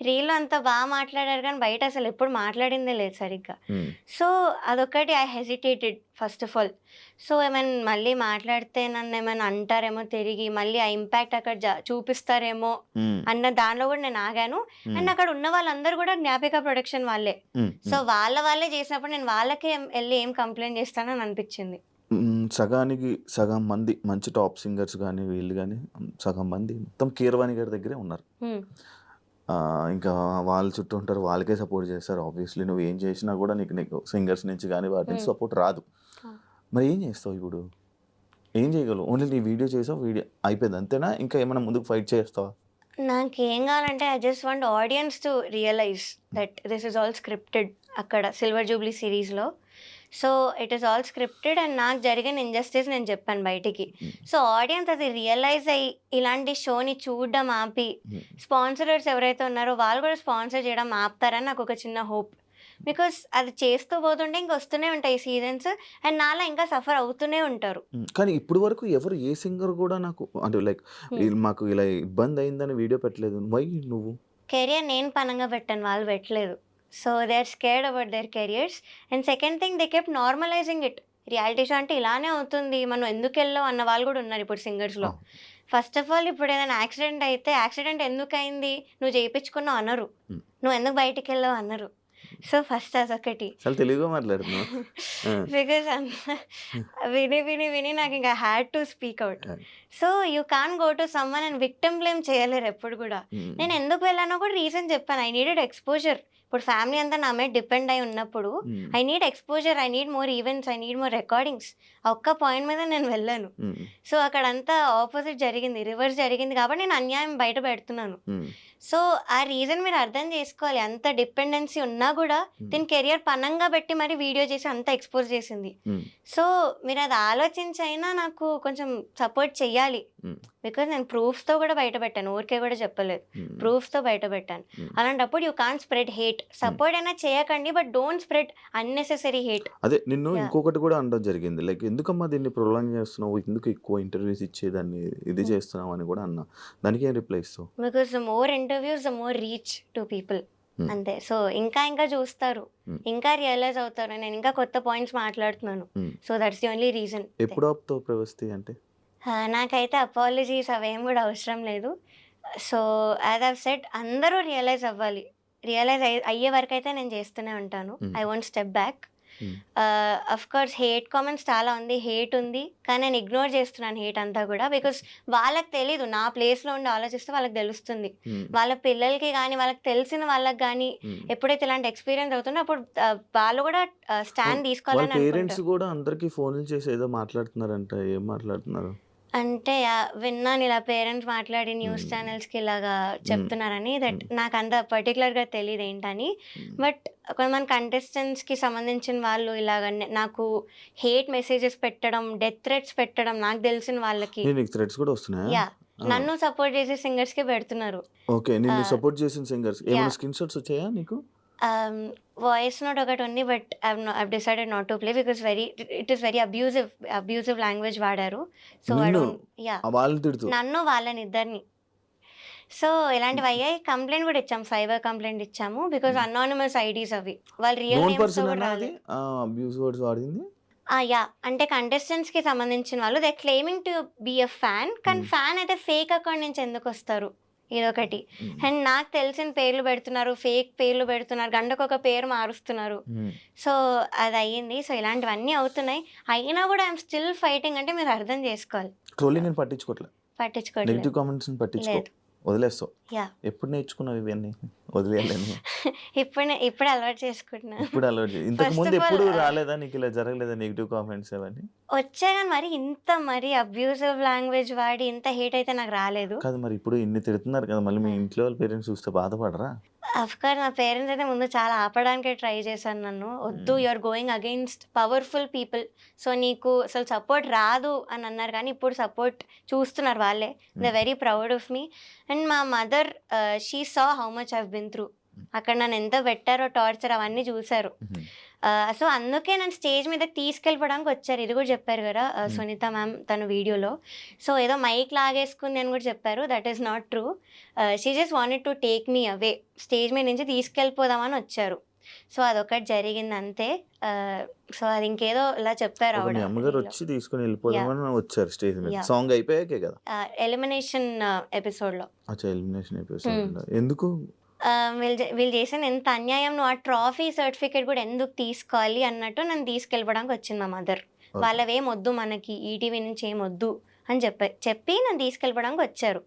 రీల్‌లో అంత బా మాట్లాడారు గానీ, బయట అసలెప్పుడు మాట్లాడిందే లేదు సరిగ్గా.
హ్మ్.
సో, అదొక్కటి I hesitated first of all. So, ఏమైనా మళ్ళీ మాట్లాడితే నన్నేమైనా అంటారేమో తిరిగి, మళ్ళీ ఆ ఇంపాక్ట్ అక్కడ చూపిస్తారేమో
హ్మ్.
అన్న దానిలో గూడా నేను ఆగాను.
హ్మ్.
అండ్ అక్కడ ఉన్న వాళ్ళందరూ గూడా జ్ఞాపిక ప్రొడక్షన్ వాళ్ళే.
హ్మ్.
సో,
హ్మ్.
వాళ్ళే చేసినప్పుడు నేను వాళ్ళకే ఎళ్లి ఏం కంప్లెయింట్ చేస్తానని అనిపిచ్చింది.
సగానికి సగం మంది మంచి టాప్ సింగర్స్ గానీ, వీళ్ళు గానీ సగం మంది మొత్తం కీరవాణి గారి దగ్గరే ఉన్నారు.
హ్మ్.
ఇంకా వాళ్ళ చుట్టూ ఉంటారు. వాళ్ళకే సపోర్ట్ చేస్తారు. ఆబ్వియస్‌లీ నువ్వేం చేసినా గూడా నీకు సింగర్స్ నుంచి గానీ, వాటి నుంచి
హ్మ్.
సపోర్ట్ రాదు.
అవును.
మరి ఏం చేస్తావు ఇప్పుడు? ఏం చేయగలవు? ఓన్లీ నీ వీడియో చేసావు. వీడియో అయిపోయింది అంతేనా? ఇంకా ఏమైనా ముందుకు ఫైట్ చేస్తావా?
నాకేం గావాలంటే I just want audience to realize that this is all scripted అక్కడ 'సిల్వర్ జూబ్లీ' సీరీస్‌లో. So, it is all scripted and నాకు జరిగిన ఇన్‌జస్టిస్ నేను చెప్పాను బయటికి.
హ్మ్.
సో, ఆడియన్స్ అది రియలైజ్ అయ్యి ఇలాంటి షోని చూడడం ఆపి,
హ్మ్.
స్పాన్సరర్స్ ఎవరైతే ఉన్నారో వాళ్ళు కూడా స్పాన్సర్ చేయడం ఆపుతారని నాకొక చిన్న హోప్. బికాస్ అది చేస్తూ పోతుంటే ఇంక వస్తూనే ఉంటాయి సీజన్స్ అండ్ నాలా ఇంకా సఫర్ అవుతూనే ఉంటారు.
కానీ ఇప్పటి వరకు ఎవరు ఏ సింగర్ గూడా నాకు అంటే లైక్
హ్మ్.
మాకు ఇలా ఇబ్బందయిందని వీడియో పెట్టలేదు. వై నువ్వు?
కెరియర్ నేను పనంగా పెట్టాను. వాళ్ళు పెట్టలేదు. So, they are scared about their careers. And second thing they kept normalising it. Reality show అంటే ఇలానే అవుతుంది. మనం ఎందుకెళ్ళాం అన్న వాళ్ళు గూడా ఉన్నారు ఇప్పుడు సింగర్స్‌లో.
ఆ!
ఫస్ట్ ఆఫ్ ఆల్ ఇప్పుడు ఏదైనా యాక్సిడెంట్ అయితే, యాక్సిడెంట్ ఎందుకయింది? నువ్వు చేపించుకున్నావు అనరు.
హ్మ్.
నువ్వు ఎందుకు బయటికెళ్ళావు అనరు. సో, ఫస్ట్ అదొకటి.
చాలా తెలివిగా మాట్లాడుతున్నావు. ఆ!
బికాజ్ విని నాకింక హ్యాడ్ టు స్పీక్ ఔట్.
ఆ!
So, you can't go to someone and victim blame చేయలేరు ఎప్పుడు గూడా.
హ్మ్.
నేను ఎందుకు వెళ్ళానో కూడా రీజన్ చెప్పాను. I needed exposure. ఇప్పుడు ఫ్యామిలీ అంతా నా మీద డిపెండ్ అయ్యి ఉన్నప్పుడు
హ్మ్.
I need exposure, I need more events, I need more recordings. ఆ ఒక్క పాయింట్ మీద నేను వెళ్ళాను.
హ్మ్.
సో, అక్కడంతా ఆపోజిట్ జరిగింది. రివర్స్ జరిగింది కాబట్టి నేను అన్యాయం బయట పెడుతున్నాను.
హ్మ్.
సో, ఆ రీజన్ మీరు అర్థం చేసుకోవాలి. అంత డిపెండెన్సీ ఉన్నా గూడా తిను కెరియర్ పనంగా పెట్టి మరి వీడియో చేసి అంతా ఎక్స్‌పోజ్ చేసింది.
హ్మ్.
సో, మీరది ఆలోచించైనా నాకు కొంచెం సపోర్ట్ చెయ్యాలి.
హ్మ్.
బికాజ్ నేను ప్రూఫ్స్‌తో కూడా బయట పెట్టాను. ఊరికే కూడా చెప్పలేదు.
హ్మ్.
ప్రూఫ్స్‌తో బయట పెట్టాను.
హ్మ్.
అలాంటప్పుడు you can't spread hate. Support అయినా చేయకండి. But don't spread unnecessary hate.
అదే నిన్ను
యాహ్!
ఇంకొకటి కూడా అనడం జరిగింది. లైక్ ఎందుకమ్మా దీన్ని ప్రొలాంగ్ చేస్తున్నావు? ఎందుకు ఎక్కువ ఇంటర్వ్యూస్ ఇచ్చేదాన్ని ఇది
హ్మ్.
చేస్తున్నావు అని కూడా అన్నా. దానికేం రిప్లై ఇస్తావు?
Because the more interviews the more reach to people.
హ్మ్.
అంతే. సో, ఇంకా చూస్తారు.
హ్మ్.
ఇంకా రియలైజ్ అవుతారు. నేను ఇంకా కొత్త పాయింట్స్ మాట్లాడుతున్నాను.
హ్మ్.
So, that's the only reason.
ఎప్పుడు ఆపుతావు ప్రవస్తి అంటే?
నాకైతే అపాలజీస్ అవేం గూడా అవసరం లేదు. సో, యాజ్ ఐవ్ సెడ్ అందరూ రియలైజ్ అవ్వాలి. రియలైజ్ అయ్యే వరకైతే నేను చేస్తూనే ఉంటాను.
హ్మ్.
I won't step back.
హ్మ్.
ఆఫ్‌కోర్స్ హేట్ కామెంట్స్ చాలా ఉంది. హేట్ ఉంది. కానీ నేను ఇగ్నోర్ చేస్తున్నాను హేట్ అంతా గూడా. బికాజ్ వాళ్ళకి తెలీదు. నా ప్లేస్‌లో ఉండి ఆలోచిస్తే వాళ్ళకి తెలుస్తుంది.
హ్మ్.
వాళ్ళ పిల్లలకి గానీ, వాళ్ళకి తెలిసిన వాళ్ళకి గానీ
హ్మ్.
ఎప్పుడైతే ఇలాంటి ఎక్స్‌పీరియన్స్ అవుతుందో అప్పుడు వాళ్ళు గూడా స్టాండ్
వాళ్ళ
తీసుకోవాలని
పేరెంట్స్
అనుకుంటారు.
గూడా అందరికి ఫోన్‌లు చేసి ఏదో మాట్లాడుతున్నారంట. ఏం మాట్లాడుతున్నారు?
అంటే విన్నాను ఇలా పేరెంట్స్ మాట్లాడి న్యూస్
హ్మ్.
ఛానెల్స్‌కి ఇలాగా
హ్మ్.
చెప్తున్నారని. దట్
హ్మ్.
నాకంత పర్టిక్యులర్‌గా తెలీదేంటని.
హ్మ్.
బట్ కొంతమంది కంటెస్టెంట్స్‌కి సంబంధించిన వాళ్ళు ఇలాగ నాకు హేట్ మెసేజెస్ పెట్టడం, డెత్ థ్రెట్స్ పెట్టడం నాకు తెలిసిన వాళ్ళకి
నీకు థ్రెట్స్ కూడా వస్తున్నాయా?
యాహ్!
ఆ!
నన్ను సపోర్ట్ చేసే సింగర్స్‌కే పెడుతున్నారు.
ఓకే. నిన్ను
ఆహ్,
సపోర్ట్ చేసిన సింగర్స్ ఏమైనా
యాహ్!
స్క్రీన్ షాట్స్ వచ్చాయా నీకు?
వాయిస్ నోట్ ఒకటుంది. But I've decided not to play because it is very abusive language వాడారు. సో, ఐ
నిన్ను
డోంట్ యాహ్!
వాళ్ళని తిడుతూ.
నన్ను వాళ్ళనిద్దరిని. సో, ఇలాంటివయ్యాయి. కంప్లెయింట్ గూడా ఇచ్చాము. సైబర్ కంప్లెయింట్ ఇచ్చాము. Because
hmm.
అనానిమస్ ఐడీస్ అవి. వాళ్ళ రియల్
నోన్
నేమ్స్‌తో గూడా
పర్సనేనా అది?
రాలేదు.
అబ్యూజ్ వర్డ్స్ వాడింది?
యాహ్! అంటే కంటెస్టెంట్స్‌కి సంబంధించిన వాళ్ళు they are claiming to be a fan. కానీ
హ్మ్.
ఫ్యాన్ అయితే ఫేక్ అకౌంట్ నుంచి ఎందుకొస్తారు? ఇదొకటి.
హ్మ్.
అండ్ నాకు తెలిసిన పేర్లు పెడుతున్నారు. ఫేక్ పేర్లు పెడుతున్నారు. గంటకొక పేరు మారుస్తున్నారు.
హ్మ్.
సో, అదయ్యింది. సో, ఇలాంటివన్నీ అవుతున్నాయి. అయినా గూడా ఐయామ్ స్టిల్ ఫైటింగ్ అంటే మీరు అర్థం జేసుకోవాలి.
ట్రోలింగ్‌ని పట్టించుకోవట్లే.
పట్టించుకోవట్లేదు.
నెగెటివ్ కామెంట్స్‌ని పట్టించుకో.
లేదు.
వదిలేస్తావు.
యాహ్!
ఎప్పుడు నేర్చుకున్నావు ఇవన్నీ? వదిలేయాలని.
ఇప్పుడే అలవాటు చేసుకుంటున్నాను.
ఇప్పుడు అలవాటు
ఫస్ట్
ఇంతకుముందు
ఆఫ్ ఆల్
ఎప్పుడు రాలేదా నీకు ఇలా జరగలేదా నెగెటివ్ కామెంట్స్ అవన్నీ?
వచ్చాయి గానీ మరి అబ్యూసివ్ లాంగ్వేజ్ వాడి ఇంత హేట్ అయితే నాకు రాలేదు.
కాదు మరి ఇప్పుడు ఇన్ని తిడుతున్నారు కదా! మళ్ళీ మీ
ఆ!
ఇంట్లో వాళ్ళ పేరెంట్స్ చూస్తే బాధపడరా?
అఫ్‌కోర్స్ మా పేరెంట్స్ అయితే ముందు చాలా ఆపడానికే ట్రై చేశారు నన్ను. "వద్దు, you are going against powerful people. So, నీకు అసలు సపోర్ట్ రాదు" అని అన్నారు. కానీ ఇప్పుడు సపోర్ట్ చూస్తున్నారు వాళ్ళే. They are very proud of me. And మా mother she saw how much I have been through. అక్కడ నన్ను ఎంత పెట్టారో టార్చర్ అవన్నీ చూసారు. సో, అందుకే నన్ను స్టేజ్ మీదకి తీసుకెళ్ళిపోవడానికి వచ్చారు. ఇది కూడా చెప్పారు కదా సునీత మ్యామ్ తన వీడియోలో. సో, ఏదో మైక్ లాగేసుకుంది అని కూడా చెప్పారు. That is not true. She just wanted to take me away. Stage మీద నుంచి తీసుకెళ్ళిపోదామని వచ్చారు. సో, అదొకటి జరిగింది అంతే. సో, అది ఇంకేదో ఇలా చెప్పారు
మీ
ఆవిడ
అమ్మగారు
వీడియోలో.
వచ్చి తీసుకొని వెళ్ళిపోదామని వచ్చారు స్టేజ్ మీద.
Yeah.
సాంగ్ అయిపోయాకే కదా?
ఎలిమినేషన్ ఎపిసోడ్‌లో.
అచ్చా, ఎలిమినేషన్ ఎపిసోడ్. ఎందుకు?
వీళ్ళు చేసిన ఎంత అన్యాయం, నువ్వు ఆ ట్రాఫీ సర్టిఫికేట్ కూడా ఎందుకు తీసుకోవాలి అన్నట్టు నన్ను తీసుకెళ్ళిపోవడానికి వచ్చింది మా మదర్. వాళ్ళవేం వద్దు మనకి, ఈటీవీ నుంచి ఏం వద్దు అని చెప్పి నన్ను తీసుకెళ్ళిపోవడానికి వచ్చారు.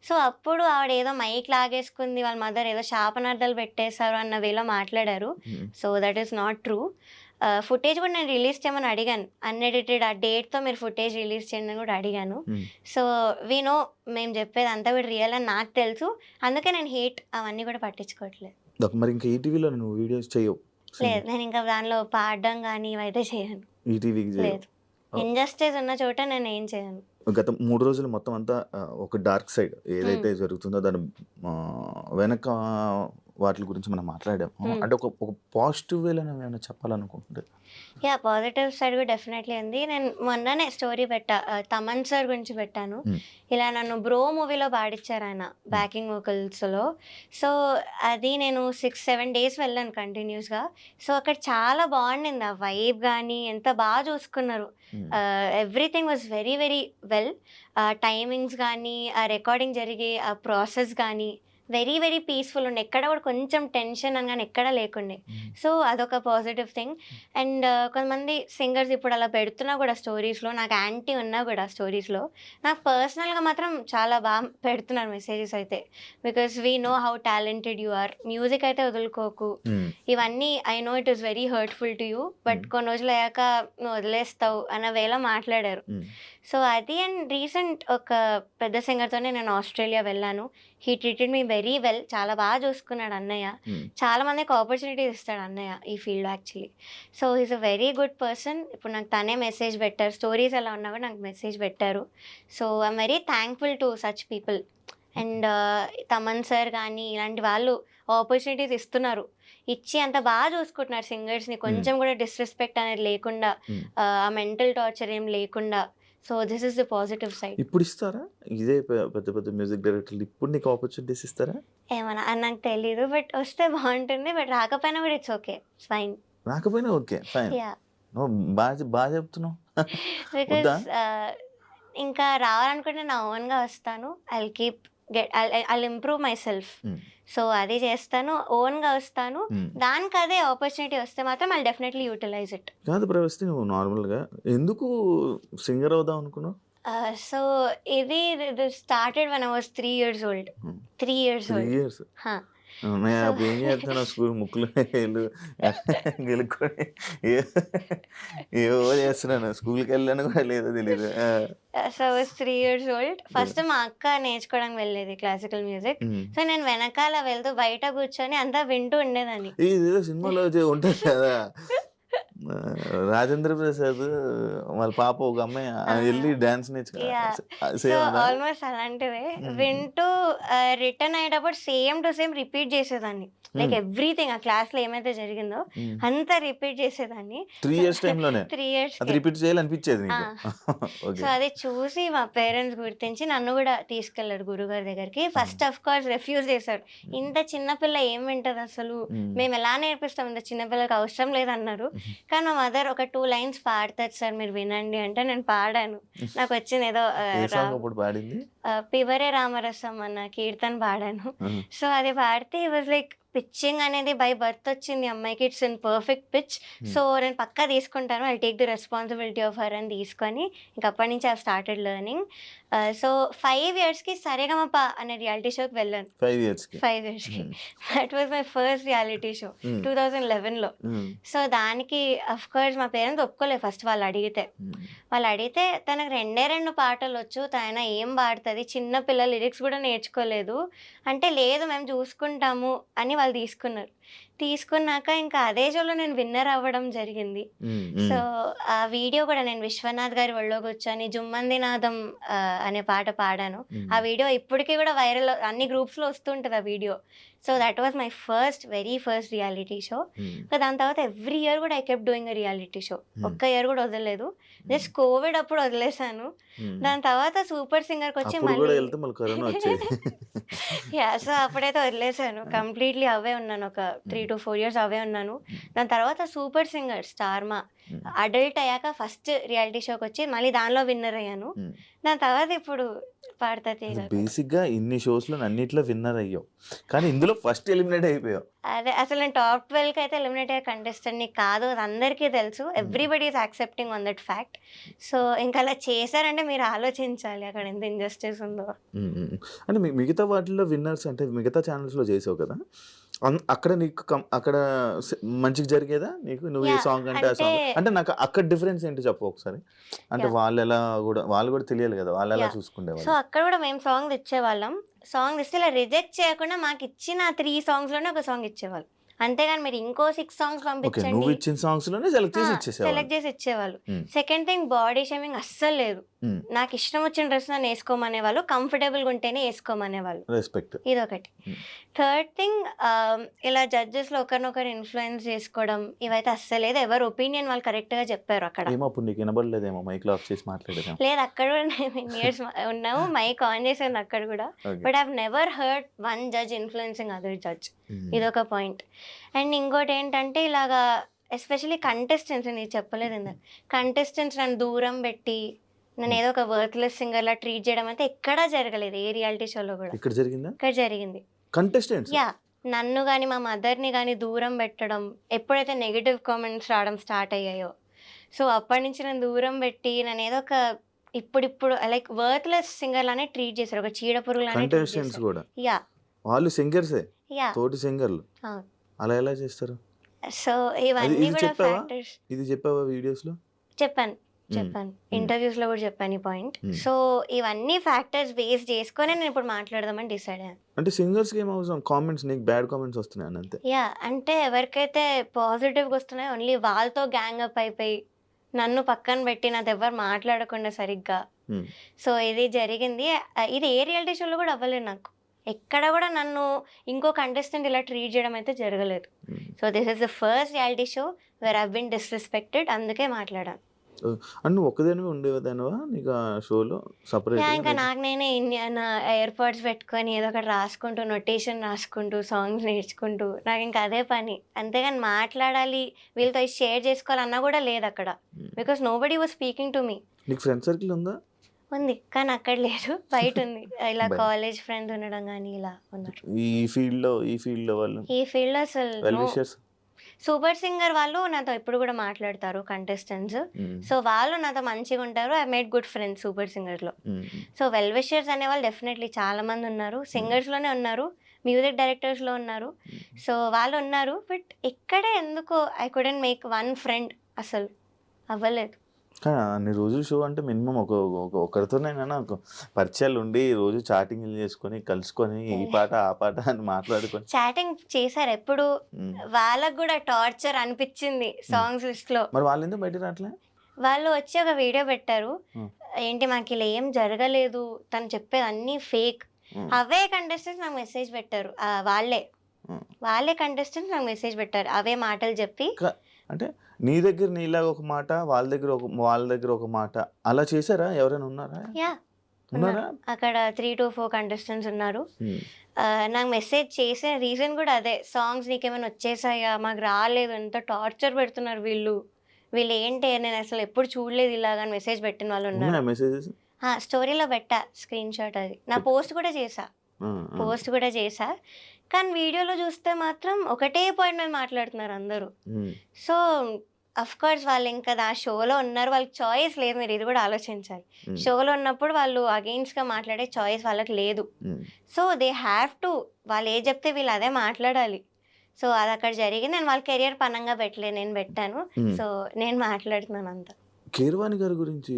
సో, అప్పుడు ఆవిడ ఏదో మైక్ లాగేసుకుంది, వాళ్ళ మదర్ ఏదో శాపనార్థాలు పెట్టేశారు అన్న వేలో మాట్లాడారు. So, that is not true. Footage కూడా నేను రిలీజ్ చేయమని అడిగాను. అన్ఎడిటెడ్ ఆ డేట్తో మీరు ఫుటేజ్ రిలీజ్ చేయండి అని కూడా అడిగాను. సో, వీ నో మేము చెప్పేది అంతా కూడా రియల్ అని నాకు తెలుసు. అందుకే నేను హేట్ అవన్నీ కూడా పట్టించుకోవట్లేదు.
మరి ఇంకా ఈటీవీలో నువ్వు వీడియోస్ చేయవు?
లేదు, నేను ఇంకా దానిలో పాడడం కానీ ఇవైతే చేయను.
ఈటీవీకి
లేదు, ఇంజస్టిస్ ఉన్న చోట నేను ఏం చేయను.
గత 3 రోజులు మొత్తం అంతా ఒక డార్క్ సైడ్ ఏదైతే జరుగుతుందో దాని వెనక వాటి గురించి మనం మాట్లాడాము. అంటే ఒక పాజిటివ్ వేలో ఏమైనా చెప్పాలనుకుంటుంటే?
యా, పాజిటివ్ సైడ్ కూడా డెఫినెట్లీ ఉంది. నేను మొన్ననే స్టోరీ పెట్టా, తమన్ సార్ గురించి పెట్టాను. ఇలా నన్ను బ్రో మూవీలో పాడించారు ఆయన బ్యాకింగ్ వోకల్స్లో. సో, అది నేను 6-7 డేస్ వెళ్ళాను కంటిన్యూస్గా. సో, అక్కడ చాలా బాగుండింది ఆ వైబ్ కానీ, ఎంత బాగా చూసుకున్నారు. Everything was very very well. Timings కానీ, ఆ రికార్డింగ్ జరిగే ఆ ప్రాసెస్ కానీ వెరీ వెరీ పీస్ఫుల్ ఉండే. ఎక్కడ కూడా కొంచెం టెన్షన్ అని కానీ ఎక్కడా లేకుండే. సో, అదొక పాజిటివ్ థింగ్. అండ్ కొంతమంది సింగర్స్ ఇప్పుడు అలా పెడుతున్నా కూడా స్టోరీస్లో, నాకు యాంటీ ఉన్నా కూడా స్టోరీస్లో, నాకు పర్సనల్గా మాత్రం చాలా బాగా పెడుతున్నారు మెసేజెస్ అయితే. Because we know how talented you are. Music అయితే వదులుకోకు. ఇవన్నీ I know it is very hurtful to you, but కొన్ని రోజులు అయ్యాక నువ్వు వదిలేస్తావు అన్న వేళ మాట్లాడారు. సో, అది. అండ్ రీసెంట్ ఒక పెద్ద సింగర్తోనే నేను ఆస్ట్రేలియా వెళ్ళాను. He treated me very well. చాలా బాగా చూసుకున్నాడు అన్నయ్య. చాలా మందికి ఆపర్చునిటీస్ ఇస్తాడు అన్నయ్య ఈ field actually. So, is a very good person. ఇప్పుడు నాకు తనే మెసేజ్ పెట్టారు. స్టోరీస్ ఎలా ఉన్నా కూడా నాకు మెసేజ్ పెట్టారు. So, I'm very thankful to such people. And Thaman sir కానీ ఇలాంటి వాళ్ళు ఆపర్చునిటీస్ ఇస్తున్నారు. ఇచ్చి అంత బాగా చూసుకుంటున్నారు సింగర్స్ని. కొంచెం కూడా డిస్రెస్పెక్ట్ అనేది లేకుండా, ఆ మెంటల్ టార్చర్ ఏం లేకుండా. So, this is the positive side.
ఇప్పుడు ఇస్తారా? ఇదే పెద్ద పెద్ద మ్యూజిక్ డైరెక్టర్లు ఇప్పుడు నీకు ఆపర్చునిటీస్ ఇస్తారా?
ఏమన్నా నాకు తెలీదు, బట్ వస్తే బాగుంటుంది. బట్ రాకపోయినా కూడా ఇట్స్ ఓకే, ఇట్స్ ఫైన్.
రాకపోయినా ఓకే, ఫైన్.
యా,
బాగా చెప్తున్నావు.
బికాస్ ఇంకా రావాలనుకుంటే నా ఓన్గా వస్తాను. I'll improve my self. So, అది చేస్తాను, ఓన్గా వస్తాను. దానికి అదే ఆపర్చునిటీ వస్తే మాత్రం ఐల్ డెఫినెట్లీ యూటిలైజ్ ఇట్.
కాదు ప్రవస్తి, నువ్వు నార్మల్గా ఎందుకు సింగర్ అవుదాం అనుకున్నావు?
సో, ఇది started when I was 3 years old. 3 years old.
3 years? అప్పుడు ఏం చేస్తాను, స్కూల్ ముక్కులు గెలుక్కొని ఏవో చేస్తున్నాను. స్కూల్కి వెళ్ళాను కూడా లేదో తెలీదు.
So, 3 years old. ఫస్ట్ మా అక్క నేర్చుకోవడానికి వెళ్ళేది క్లాసికల్ మ్యూజిక్. సో, నేను వెనకాల వెళ్తూ బయట కూర్చొని అంతా వింటూ ఉండేదాన్ని.
ఇదేదో సినిమాలో ఉంటుంది కదా, రాజేంద్ర ప్రసాద్ వాళ్ళ పాప ఒక అమ్మాయి వెళ్ళి డాన్స్
సో, ఆల్మోస్ట్ అలాంటిదే వింటూ రిటర్న్ అయ్యేటప్పుడు సేమ్ టు సేమ్ రిపీట్ చేసేదాన్ని. లైక్ ఎవ్రీథింగ్ ఆ క్లాస్లో ఏమైతే జరిగిందో అంతా రిపీట్ చేసేదాన్ని.
3 years టైంలోనే
3 years
రిపీట్ చేయాలనిపించేది.
సో, అది చూసి మా పేరెంట్స్ గుర్తించి నన్ను కూడా తీసుకెళ్లారు గురుగారి దగ్గరికి. ఫస్ట్ ఆఫ్ కోర్స్ రిఫ్యూజ్ చేశారు. ఇంత చిన్నపిల్ల ఏం వింటది అసలు, మేము ఎలా నేర్పిస్తాం, ఇంత చిన్నపిల్లకి అవసరం లేదన్నారు. కానీ మా మదర్ ఒక 2 lines పాడతారు సార్, మీరు వినండి అంటే నేను పాడాను. నాకు వచ్చింది ఏదో పివరే రామరసం అన్న కీర్తన పాడాను. సో, అది పాడితే ఈ వాజ్ లైక్ పిచ్చింగ్ అనేది బై బర్త్ వచ్చింది అమ్మాయికి. It's in perfect pitch. So, నేను పక్కా తీసుకుంటాను, I take the responsibility of her అని తీసుకొని ఇంక అప్పటి నుంచి ఐ స్టార్టెడ్ లెర్నింగ్. సో 5 ఇయర్స్‌కి సరేగమప అనే రియాలిటీ షోకి వెళ్ళాను.
5 ఇయర్స్‌కి.
5 ఇయర్స్‌కి. That was my first reality show 2011లో. సో దానికి అఫ్‌కోర్స్ మా పేరెంట్స్ ఒప్పుకోలేదు ఫస్ట్ వాళ్ళు అడిగితే. వాళ్ళు అడిగితే తనకు 2 పాటలొచ్చు. తన ఏం పాడుతది? చిన్న పిల్ల లిరిక్స్ కూడా నేర్చుకోలేదు. అంటే లేదు మేము చూసుకుంటాము అని వాళ్ళు తీసుకున్నారు. తీసుకున్నాక ఇంకా అదే షోలో నేను విన్నర్ అవ్వడం జరిగింది. సో ఆ వీడియో కూడా నేను విశ్వనాథ్ గారి ఒళ్ళో కూర్చొని జుమ్మంది నాదం అనే పాట పాడాను. ఆ వీడియో ఇప్పటికీ కూడా వైరల్ అన్ని గ్రూప్స్‌లో వస్తుంటది ఆ video. So that was my very first reality show. దాని తర్వాత ఎవ్రీ ఇయర్ కూడా I kept doing a reality show. ఒక్క ఇయర్ కూడా వదలలేదు. జస్ట్ కోవిడ్ అప్పుడు వదిలేసాను. దాని తర్వాత సూపర్ సింగర్‌కి వచ్చి
అప్పుడు కూడా
మళ్ళీ
వెళ్తే మళ్ళీ కరోనా వచ్చేది.
సో అప్పుడైతే వదిలేసాను. కంప్లీట్లీ అవే ఉన్నాను. ఒక 3 to 4 ఇయర్స్ అవే ఉన్నాను. దాని తర్వాత సూపర్ సింగర్ స్టార్మా అడల్ట్ అయ్యాక ఫస్ట్ రియాలిటీ షోకి వచ్చి మళ్ళీ దానిలో విన్నర్ అయ్యాను. దాని తర్వాత ఇప్పుడు పాడతా తీగ.
బేసిక్‌గా ఇన్ని షోస్‌లో అన్నిట్లో విన్నర్ అయ్యావు. కానీ ఇందులో ఫస్ట్ ఎలిమినేట్ అయిపోయావు.
అదే అసలు నేను టాప్ 12కి అయితే ఎలిమినేట్ అయ్యే కంటెస్టెంట్‌ని కాదు. అది అందరికీ తెలుసు. Everybody is accepting on that fact. So ఇంకా అలా చేశారంటే మీరు ఆలోచించాలి అక్కడ ఎంత ఇంజస్టిస్ ఉందో.
అంటే మిగతా వాటిల్లో విన్నర్స్ అంటే మిగతా ఛానల్స్‌లో చేసావు కదా! అక్కడ నీకు అక్కడ మంచిగా జరిగేదా నీకు? నువ్వు ఏ సాంగ్ అంటే ఆ సాంగ్ అంటే నాకు అక్కడ డిఫరెన్స్ ఏంటో చెప్పు ఒకసారి. అంటే వాళ్ళు కూడా తెలియాలి కదా! వాళ్ళు ఎలా
సో
చూసుకునేవాళ్ళు?
అక్కడ కూడా మేము సాంగ్ ఇచ్చేవాళ్ళం. సాంగ్ ఇస్తే ఇలా రిజెక్ట్ చేయకుండా మాకు ఇచ్చిన 3 సాంగ్స్‌లోనే ఒక సాంగ్ ఇచ్చేవాళ్ళు. అంతేగాని మీరు ఇంకో 6 సాంగ్స్
ఓకే. నువ్వు
పంపించండి
ఇచ్చిన సాంగ్స్‌లోనే సెలెక్ట్ చేసి ఇచ్చేసేవాళ్ళు.
సెలెక్ట్ చేసి ఇచ్చేవాళ్ళు. సెకండ్ థింగ్ బాడీ షేమింగ్ అస్సలు లేదు. నాకు ఇష్టం వచ్చిన డ్రెస్ నన్ను వేసుకోమనేవాళ్ళు. కంఫర్టబుల్గా ఉంటేనే వేసుకోమనేవాళ్ళు.
రెస్పెక్ట్.
ఇదొకటి. థర్డ్ థింగ్ ఇలా జడ్జెస్లో ఒకరినొకరు ఇన్ఫ్లుయెన్స్ చేసుకోవడం ఇవైతే అస్సలు లేదు. ఎవరు ఒపీనియన్ వాళ్ళు కరెక్ట్గా చెప్పారు అక్కడ.
ఏమో అప్పుడు నీకు వినబడలేదేమో మైక్లో ఆఫ్ చేసి మాట్లాడేదేమో.
లేదు అక్కడ కూడా నేను ఇయర్స్ ఉన్నాము. మైక్ ఆన్ చేసాను అక్కడ కూడా. But I never heard one judge influencing other judge. ఇదొక పాయింట్. అండ్ ఇంకోటి ఏంటంటే ఇలాగా ఎస్పెషల్లీ కంటెస్టెంట్స్ నేను చెప్పలేదు ఇందాక. కంటెస్టెంట్స్ నన్ను దూరం పెట్టి నేను ఏదో ఒక వర్త్లెస్ సింగర్లా ట్రీట్ చేయడం అయితే ఎక్కడా జరగలేదు ఏ రియాలిటీ షోలో కూడా.
ఇక్కడ జరిగిందా?
ఇక్కడ జరిగింది.
కంటెస్టెంట్స్?
యా నన్ను కానీ మా మదర్ని కానీ దూరం పెట్టడం ఎప్పుడైతే నెగిటివ్ కామెంట్స్ రావడం స్టార్ట్ అయ్యాయో సో అప్పటి నుంచి నన్ను దూరం పెట్టి నన్ను ఏదో ఒక ఇప్పుడు లైక్ వర్త్లెస్ సింగర్ లానే ట్రీట్ చేశారు. ఒక చీడ పురుగులానే ట్రీట్
కంటెస్టెంట్స్
చేశారు.
కూడా
యా
వాళ్ళు సింగర్సే,
యా
తోటి సింగర్లు.
అవును.
అలా ఎలా చేస్తారు?
సో ఇవన్నీ
ఇది
కూడా
చెప్పావా?
ఫ్యాక్టర్స్.
ఇది చెప్పావా వీడియోస్లో?
చెప్పాను
మ్మ్.
ఇంటర్వ్యూస్లో కూడా చెప్పాను ఈ పాయింట్.
మ్మ్.
సో ఇవన్నీ ఫ్యాక్టర్స్ బేస్ చేసుకొని నేను ఇప్పుడు మాట్లాడదామని డిసైడ్ అయ్యాను.
అంటే సింగర్స్కి ఏం అవసరం? కామెంట్స్ నీకు బ్యాడ్ కామెంట్స్ వస్తున్నాయి అంతే.
యా అంటే ఎవరికైతే పాజిటివ్గా వస్తున్నాయో ఓన్లీ వాళ్ళతో గ్యాంగ్ అప్ అయిపోయి నన్ను పక్కన పెట్టి నాతో ఎవరు మాట్లాడకుండా సరిగ్గా.
మ్మ్.
సో ఇది జరిగింది. ఇది ఏ రియాలిటీ షోలో కూడా అవ్వలేదు నాకు. ఎక్కడ కూడా నన్ను ఇంకో కంటెస్టెంట్ ఇలా ట్రీట్ చేయడం అయితే జరగలేదు.
మ్మ్.
So this is the first reality show where I been disrespected. అందుకే మాట్లాడాను.
అండ్ నువ్వు ఒక్కదానివే ఉండేదానివా నీకు ఆ షోలో
ఇంకా
సపరేట్?
నాకు నేనే ఇండియన్ ఎయిర్పోర్ట్స్ పెట్టుకొని ఏదో ఒకటి రాసుకుంటూ నొటేషన్ రాసుకుంటూ సాంగ్స్ నేర్చుకుంటూ నాకు ఇంకా అదే పని. అంతేగాని మాట్లాడాలి వీళ్ళతో షేర్ చేసుకోవాలన్నా కూడా లేదు అక్కడ. Because nobody was speaking to me.
నీకు ఫ్రెండ్ సర్కిల్ ఉందా?
ఉంది కానీ అక్కడ లేదు, బయట ఉంది. ఇలా
బయట.
కాలేజ్ ఫ్రెండ్స్ ఉండడం కానీ ఇలా ఉన్నారు.
ఈ ఫీల్డ్లో వాళ్ళు
ఈ ఫీల్డ్ అసలు
వెల్ విషర్స్?
సూపర్ సింగర్ వాళ్ళు నాతో ఇప్పుడు కూడా మాట్లాడతారు కంటెస్టెంట్స్. సో వాళ్ళు నాతో మంచిగా ఉంటారు. I made good friends super సింగర్లో. సో వెల్ విషర్స్ అనే వాళ్ళు డెఫినెట్లీ చాలా మంది ఉన్నారు. సింగర్స్లోనే ఉన్నారు, మ్యూజిక్ డైరెక్టర్స్లో ఉన్నారు. సో వాళ్ళు ఉన్నారు. బట్ ఇక్కడే ఎందుకో I couldn't make one friend. అసలు అవ్వలేదు.
కానీ అన్ని రోజులు షో అంటే మినిమం ఒకరితోనైనా ఒక పరిచయాలు ఉండి రోజు చాటింగ్లు చేసుకొని కలుసుకొని ఈ పాట ఆ పాట అని మాట్లాడుకొని.
చాటింగ్ చేశారు ఎప్పుడు. వాళ్ళకు కూడా టార్చర్ అనిపించింది సాంగ్స్ లిస్ట్లో.
మరి వాళ్ళు ఎందుకు బయట రావట్లే?
వాళ్ళు వచ్చి ఒక వీడియో పెట్టారు. ఏంటి మాకు ఇలా ఏం జరగలేదు, తను చెప్పేది అన్నీ ఫేక్. అవే కంటెస్టెంట్స్ నాకు మెసేజ్ పెట్టారు. వాళ్ళే కంటెస్టెంట్స్ నాకు మెసేజ్ పెట్టారు అవే మాటలు చెప్పి.
అంటే నీ దగ్గర నీలాగా ఒక మాట, వాళ్ళ దగ్గర ఒక మాట అలా చేశారా? ఎవరైనా ఉన్నారా?
యా
ఉన్నారా?
అక్కడ 3 to 4 కంటెస్టెంట్స్ ఉన్నారు. నాకు మెసేజ్ చేసిన రీజన్ కూడా అదే. సాంగ్స్ నీకేమైనా వచ్చేసాయా, మాకు రాలేదు, ఎంత టార్చర్ పెడుతున్నారు వీళ్ళు ఏంటి, నేను అసలు ఎప్పుడు చూడలేదు ఇలాగా మెసేజ్ పెట్టిన వాళ్ళు ఉన్నారు.
మెసేజెస్
స్టోరీలో పెట్టా స్క్రీన్ షాట్. అది నా పోస్ట్ కూడా చేసా. కానీ వీడియోలో చూస్తే మాత్రం ఒకటే పాయింట్ మీద మాట్లాడుతున్నారు అందరూ. సో అఫ్ కోర్స్ వాళ్ళు ఇంకా ఆ షోలో ఉన్నారు, వాళ్ళకి చాయిస్ లేదు, మీరు ఇది కూడా ఆలోచించాలి. షోలో ఉన్నప్పుడు వాళ్ళు అగెయిన్స్ట్గా మాట్లాడే చాయిస్ వాళ్ళకి లేదు. సో దే హ్యావ్ టు, వాళ్ళు ఏ చెప్తే వీళ్ళు అదే మాట్లాడాలి. సో అది అక్కడ జరిగింది. నేను వాళ్ళ కెరియర్ పనంగా పెట్టలేదు, నేను పెట్టాను. సో నేను మాట్లాడుతున్నాను అంతా.
కీరవాణి గారి గురించి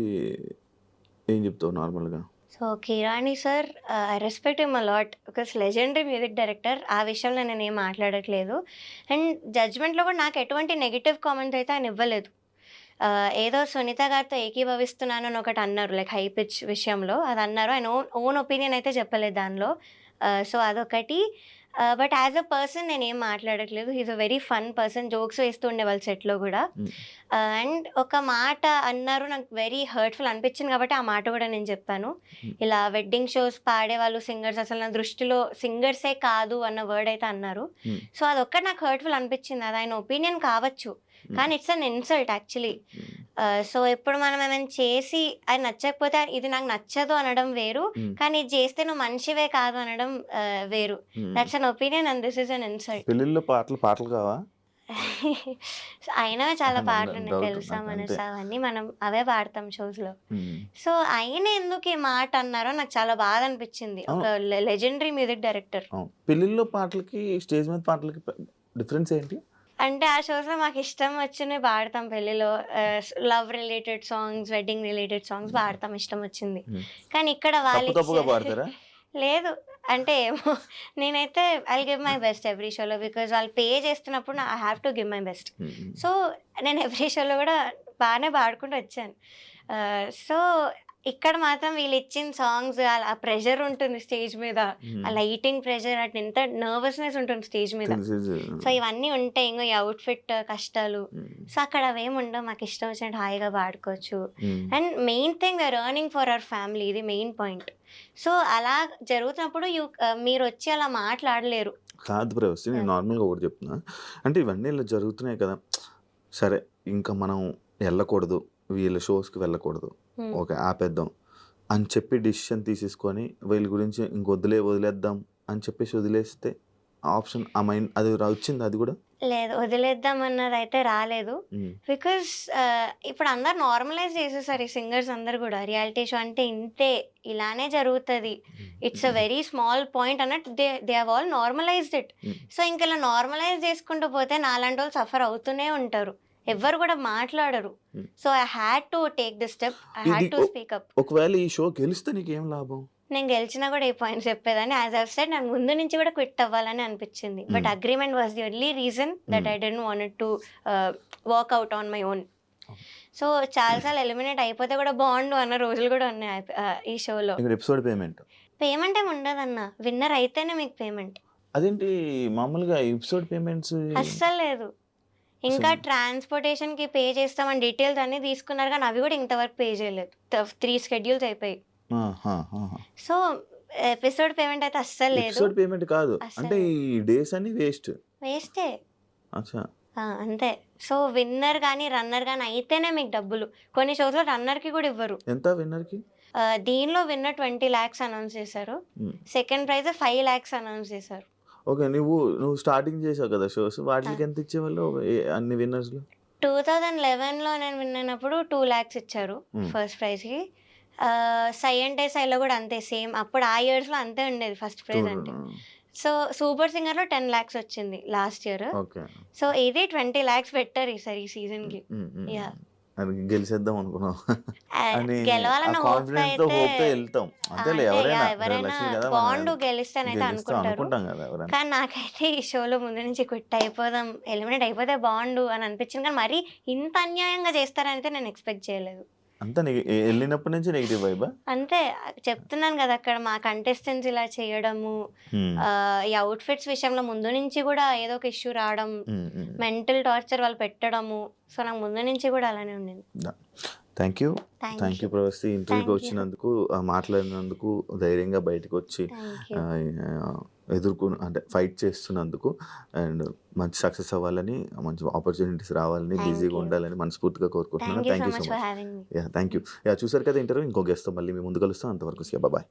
ఏం చెప్తావు నార్మల్గా?
So Keeravani sir, I respect him a lot because legendary music director. ఆ విషయంలో నేను ఏం మాట్లాడట్లేదు. అండ్ జడ్జ్మెంట్లో కూడా నాకు ఎటువంటి నెగిటివ్ కామెంట్స్ అయితే ఆయన ఇవ్వలేదు. ఏదో సునీత గారితో ఏకీభవిస్తున్నాను అని ఒకటి అన్నారు, లైక్ హై పిచ్ విషయంలో అది అన్నారు. ఆయన ఓన్ ఒపీనియన్ అయితే చెప్పలేదు దానిలో. సో అదొకటి. బట్ యాజ్ అ పర్సన్ నేను ఏం మాట్లాడట్లేదు. He's a very fun person, jokes వేస్తూ ఉండేవాళ్ళు సెట్లో కూడా. అండ్ ఒక మాట అన్నారు, నాకు వెరీ హర్ట్ఫుల్ అనిపించింది కాబట్టి ఆ మాట కూడా నేను చెప్పాను. ఇలా వెడ్డింగ్ షోస్ పాడేవాళ్ళు సింగర్స్ అసలు నా దృష్టిలో సింగర్సే కాదు అన్న వర్డ్ అయితే అన్నారు. సో అదొక్కటి నాకు హర్ట్ఫుల్ అనిపించింది. అది ఆయన ఒపీనియన్ కావచ్చు, కానీ it's an insult actually. So ఇప్పుడు మనం ఏమైనా చేసి అది నచ్చకపోతే ఇది నాకు నచ్చదు అనడం వేరు, కానీ ఇది చేస్తే నువ్వు మనిషివే కాదు అనడం వేరు. That's an opinion and this is an insult.
పెళ్ళిళ్ళలో పాటలు కావా?
అయినా చాలా పాటలు ఉన్నాయి, తెలుసా మనసా అవన్నీ మనం అవే పాడతాం షోస్ లో. సో ఆయన ఎందుకు ఈ మాట అన్నారో నాకు చాలా బాధ అనిపించింది. ఒక లెజెండరీ మ్యూజిక్ డైరెక్టర్.
పెళ్ళిళ్ళలో పాటలకి స్టేజ్ మీద పాటలకి డిఫరెన్స్ ఏంటి
అంటే ఆ షోస్ లో మాకు ఇష్టం వచ్చినవి పాడతాం. పెళ్లిలో love related songs, wedding related songs పాడతాం ఇష్టం వచ్చింది. కానీ ఇక్కడ వాళ్ళు లేదు అంటే ఏమో, నేనైతే I give my best every షోలో, బికాజ్ వాళ్ళు పే చేస్తున్నప్పుడు I have to give my best. So నేను ఎవ్రీ షోలో కూడా బాగానే పాడుకుంటూ వచ్చాను. సో ఇక్కడ మాత్రం వీళ్ళు ఇచ్చిన సాంగ్స్, ఆ ప్రెషర్ ఉంటుంది స్టేజ్ మీద, ఆ లైటింగ్ ప్రెషర్, అటు ఎంత నర్వస్నెస్ ఉంటుంది స్టేజ్ మీద. సో ఇవన్నీ ఉంటాయి, ఇంకో ఈ అవుట్ఫిట్ కష్టాలు. సో అక్కడ అవేమి ఉండవు, మాకు ఇష్టం వచ్చినట్టు హాయిగా పాడుకోవచ్చు. And main thing we are earning for our family, ఇది మెయిన్ పాయింట్. సో అలా జరుగుతున్నప్పుడు మీరు వచ్చి అలా మాట్లాడలేరు.
కాదు ప్రవస్తి, నేను నార్మల్గా ఒకటి చెప్తున్నా, అంటే ఇవన్నీ ఇలా జరుగుతున్నాయి కదా, సరే ఇంకా మనం వెళ్ళకూడదు, వీళ్ళ షోస్కి వెళ్ళకూడదు, ఓకే ఆపేద్దాం అని చెప్పి డిసిషన్ తీసేసుకొని వీళ్ళ గురించి వదిలేద్దాం అని చెప్పేసి వదిలేస్తే ఆప్షన్ ఆ మైండ్ అది వచ్చింది? అది కూడా
లేదు, వదిలేద్దాం అన్నది అయితే రాలేదు. బికాస్ ఇప్పుడు అందరు నార్మలైజ్ చేసేసారు, ఈ సింగర్స్ అందరు కూడా రియాలిటీ షో అంటే ఇంతే, ఇలానే జరుగుతుంది, it's a very small point అన్నట్టు they have all normalized it. So ఇంక ఇలా నార్మలైజ్ చేసుకుంటూ పోతే నాలాంటి వాళ్ళు సఫర్ అవుతూనే ఉంటారు, ఎవ్వరు కూడా మాట్లాడరు. So I had to take this step, I had to speak up.
ఒకవేళ ఈ షో గెలిస్తే నీకేం లాభం?
నేను గెలిచినా కూడా ఈ పాయింట్స్ చెప్పేదాన్ని. యాజ్ ఐవ్ సెడ్, నాకు ముందు నుంచి కూడా క్విట్ అవ్వాలని అనిపించింది, but agreement was the only reason that I don't want to work out on my own. So చాలాసార్లు ఎలిమినేట్ అయిపోతే కూడా బాగుండు అన్న రోజులు కూడా ఉన్నాయి ఈ షోలో.
ఎపిసోడ్ పేమెంట్
ఏమి ఉండదన్న, విన్నర్ అయితేనే మీకు పేమెంట్.
అదేంటి మామూలుగా ఎపిసోడ్ పేమెంట్స్
అస్సలు లేదు. ఇంకా ట్రాన్స్పోర్టేషన్కి పే చేస్తామని డీటెయిల్స్ అన్నీ తీసుకున్నారు, కానీ అవి కూడా ఇంతవరకు పే చేయలేదు. 3 schedules అయిపోయి. సో ఎపిసోడ్ పేమెంట్ అయితే అస్సలు లేదు.
ఎపిసోడ్ పేమెంట్ కాదు అంటే ఈ డేస్ అన్ని వేస్టే.
అంతే. సో విన్నర్ కానీ రన్నర్ కానీ అయితేనే మీకు డబ్బులు. కొన్ని షోస్లో రన్నర్కి కూడా ఇవ్వరు.
ఎంత విన్నర్కి?
దీనిలో విన్నర్ 20 lakhs అనౌన్స్ చేశారు, సెకండ్ ప్రైజ్ 5 lakhs అనౌన్స్ చేశారు.
ఓకే, నువ్వు స్టార్టింగ్ చేసావు కదా షోస్, వాటికి ఎంత ఇచ్చేవాళ్ళు అన్ని విన్నర్స్లో?
2011లో నేను విన్ అయినప్పుడు 2 lakhs ఇచ్చారు ఫస్ట్ ప్రైజ్కి. సై అంటే సైలో కూడా అంతే, సేమ్. అప్పుడు ఆ ఇయర్స్లో అంతే ఉండేది ఫస్ట్ ప్రైజ్ అంటే. సో సూపర్ సింగర్లో 10 lakhs వచ్చింది లాస్ట్ ఇయర్. సో ఇది 20 lakhs పెట్టారు ఈసారి ఈ సీజన్కి. యా,
గెలిచేద్దాం అనుకున్నాం,
గెలవాలన్న
కాన్ఫిడెన్స్ తో వెళ్తాం. అంతేలే,
ఎవరైనా బాండ్ గెలుస్తానైతే అనుకుంటారు, కానీ నాకైతే ఈ షోలో ముందు నుంచి క్విట్ అయిపోదాం, ఎలిమినేట్ అయిపోతే బాండ్ అని అనిపించింది. కానీ మరి ఇంత అన్యాయంగా చేస్తారనైతే నేను ఎక్స్పెక్ట్ చేయలేదు.
అంతా వెళ్ళినప్పటి నుంచి నెగిటివ్ వైబా?
అంతే చెప్తున్నాను కదా, అక్కడ మా కంటెస్టెంట్స్ ఇలా చేయడము, ఈ అవుట్ఫిట్స్ విషయంలో ముందు నుంచి కూడా ఏదో ఒక ఇష్యూ రావడం, మెంటల్ టార్చర్ వాళ్ళు పెట్టడము. సో నాకు ముందు నుంచి కూడా అలానే ఉండింది.
థ్యాంక్ యూ ప్రవస్తి, ఇంటర్వ్యూకి వచ్చినందుకు, మాట్లాడినందుకు, ధైర్యంగా బయటకు వచ్చి అంటే ఫైట్ చేస్తున్నందుకు, అండ్ మంచి సక్సెస్ అవ్వాలని, మంచి ఆపర్చునిటీస్ రావాలని, బిజీగా ఉండాలని మనస్ఫూర్తిగా కోరుకుంటున్నాను. Thank you so much. Thank you. చూసారు కదా ఇంటర్వ్యూ, ఇంకో గెస్ట్తో మళ్ళీ మీ ముందు కలుస్తాం. అంతవరకు బాయ్.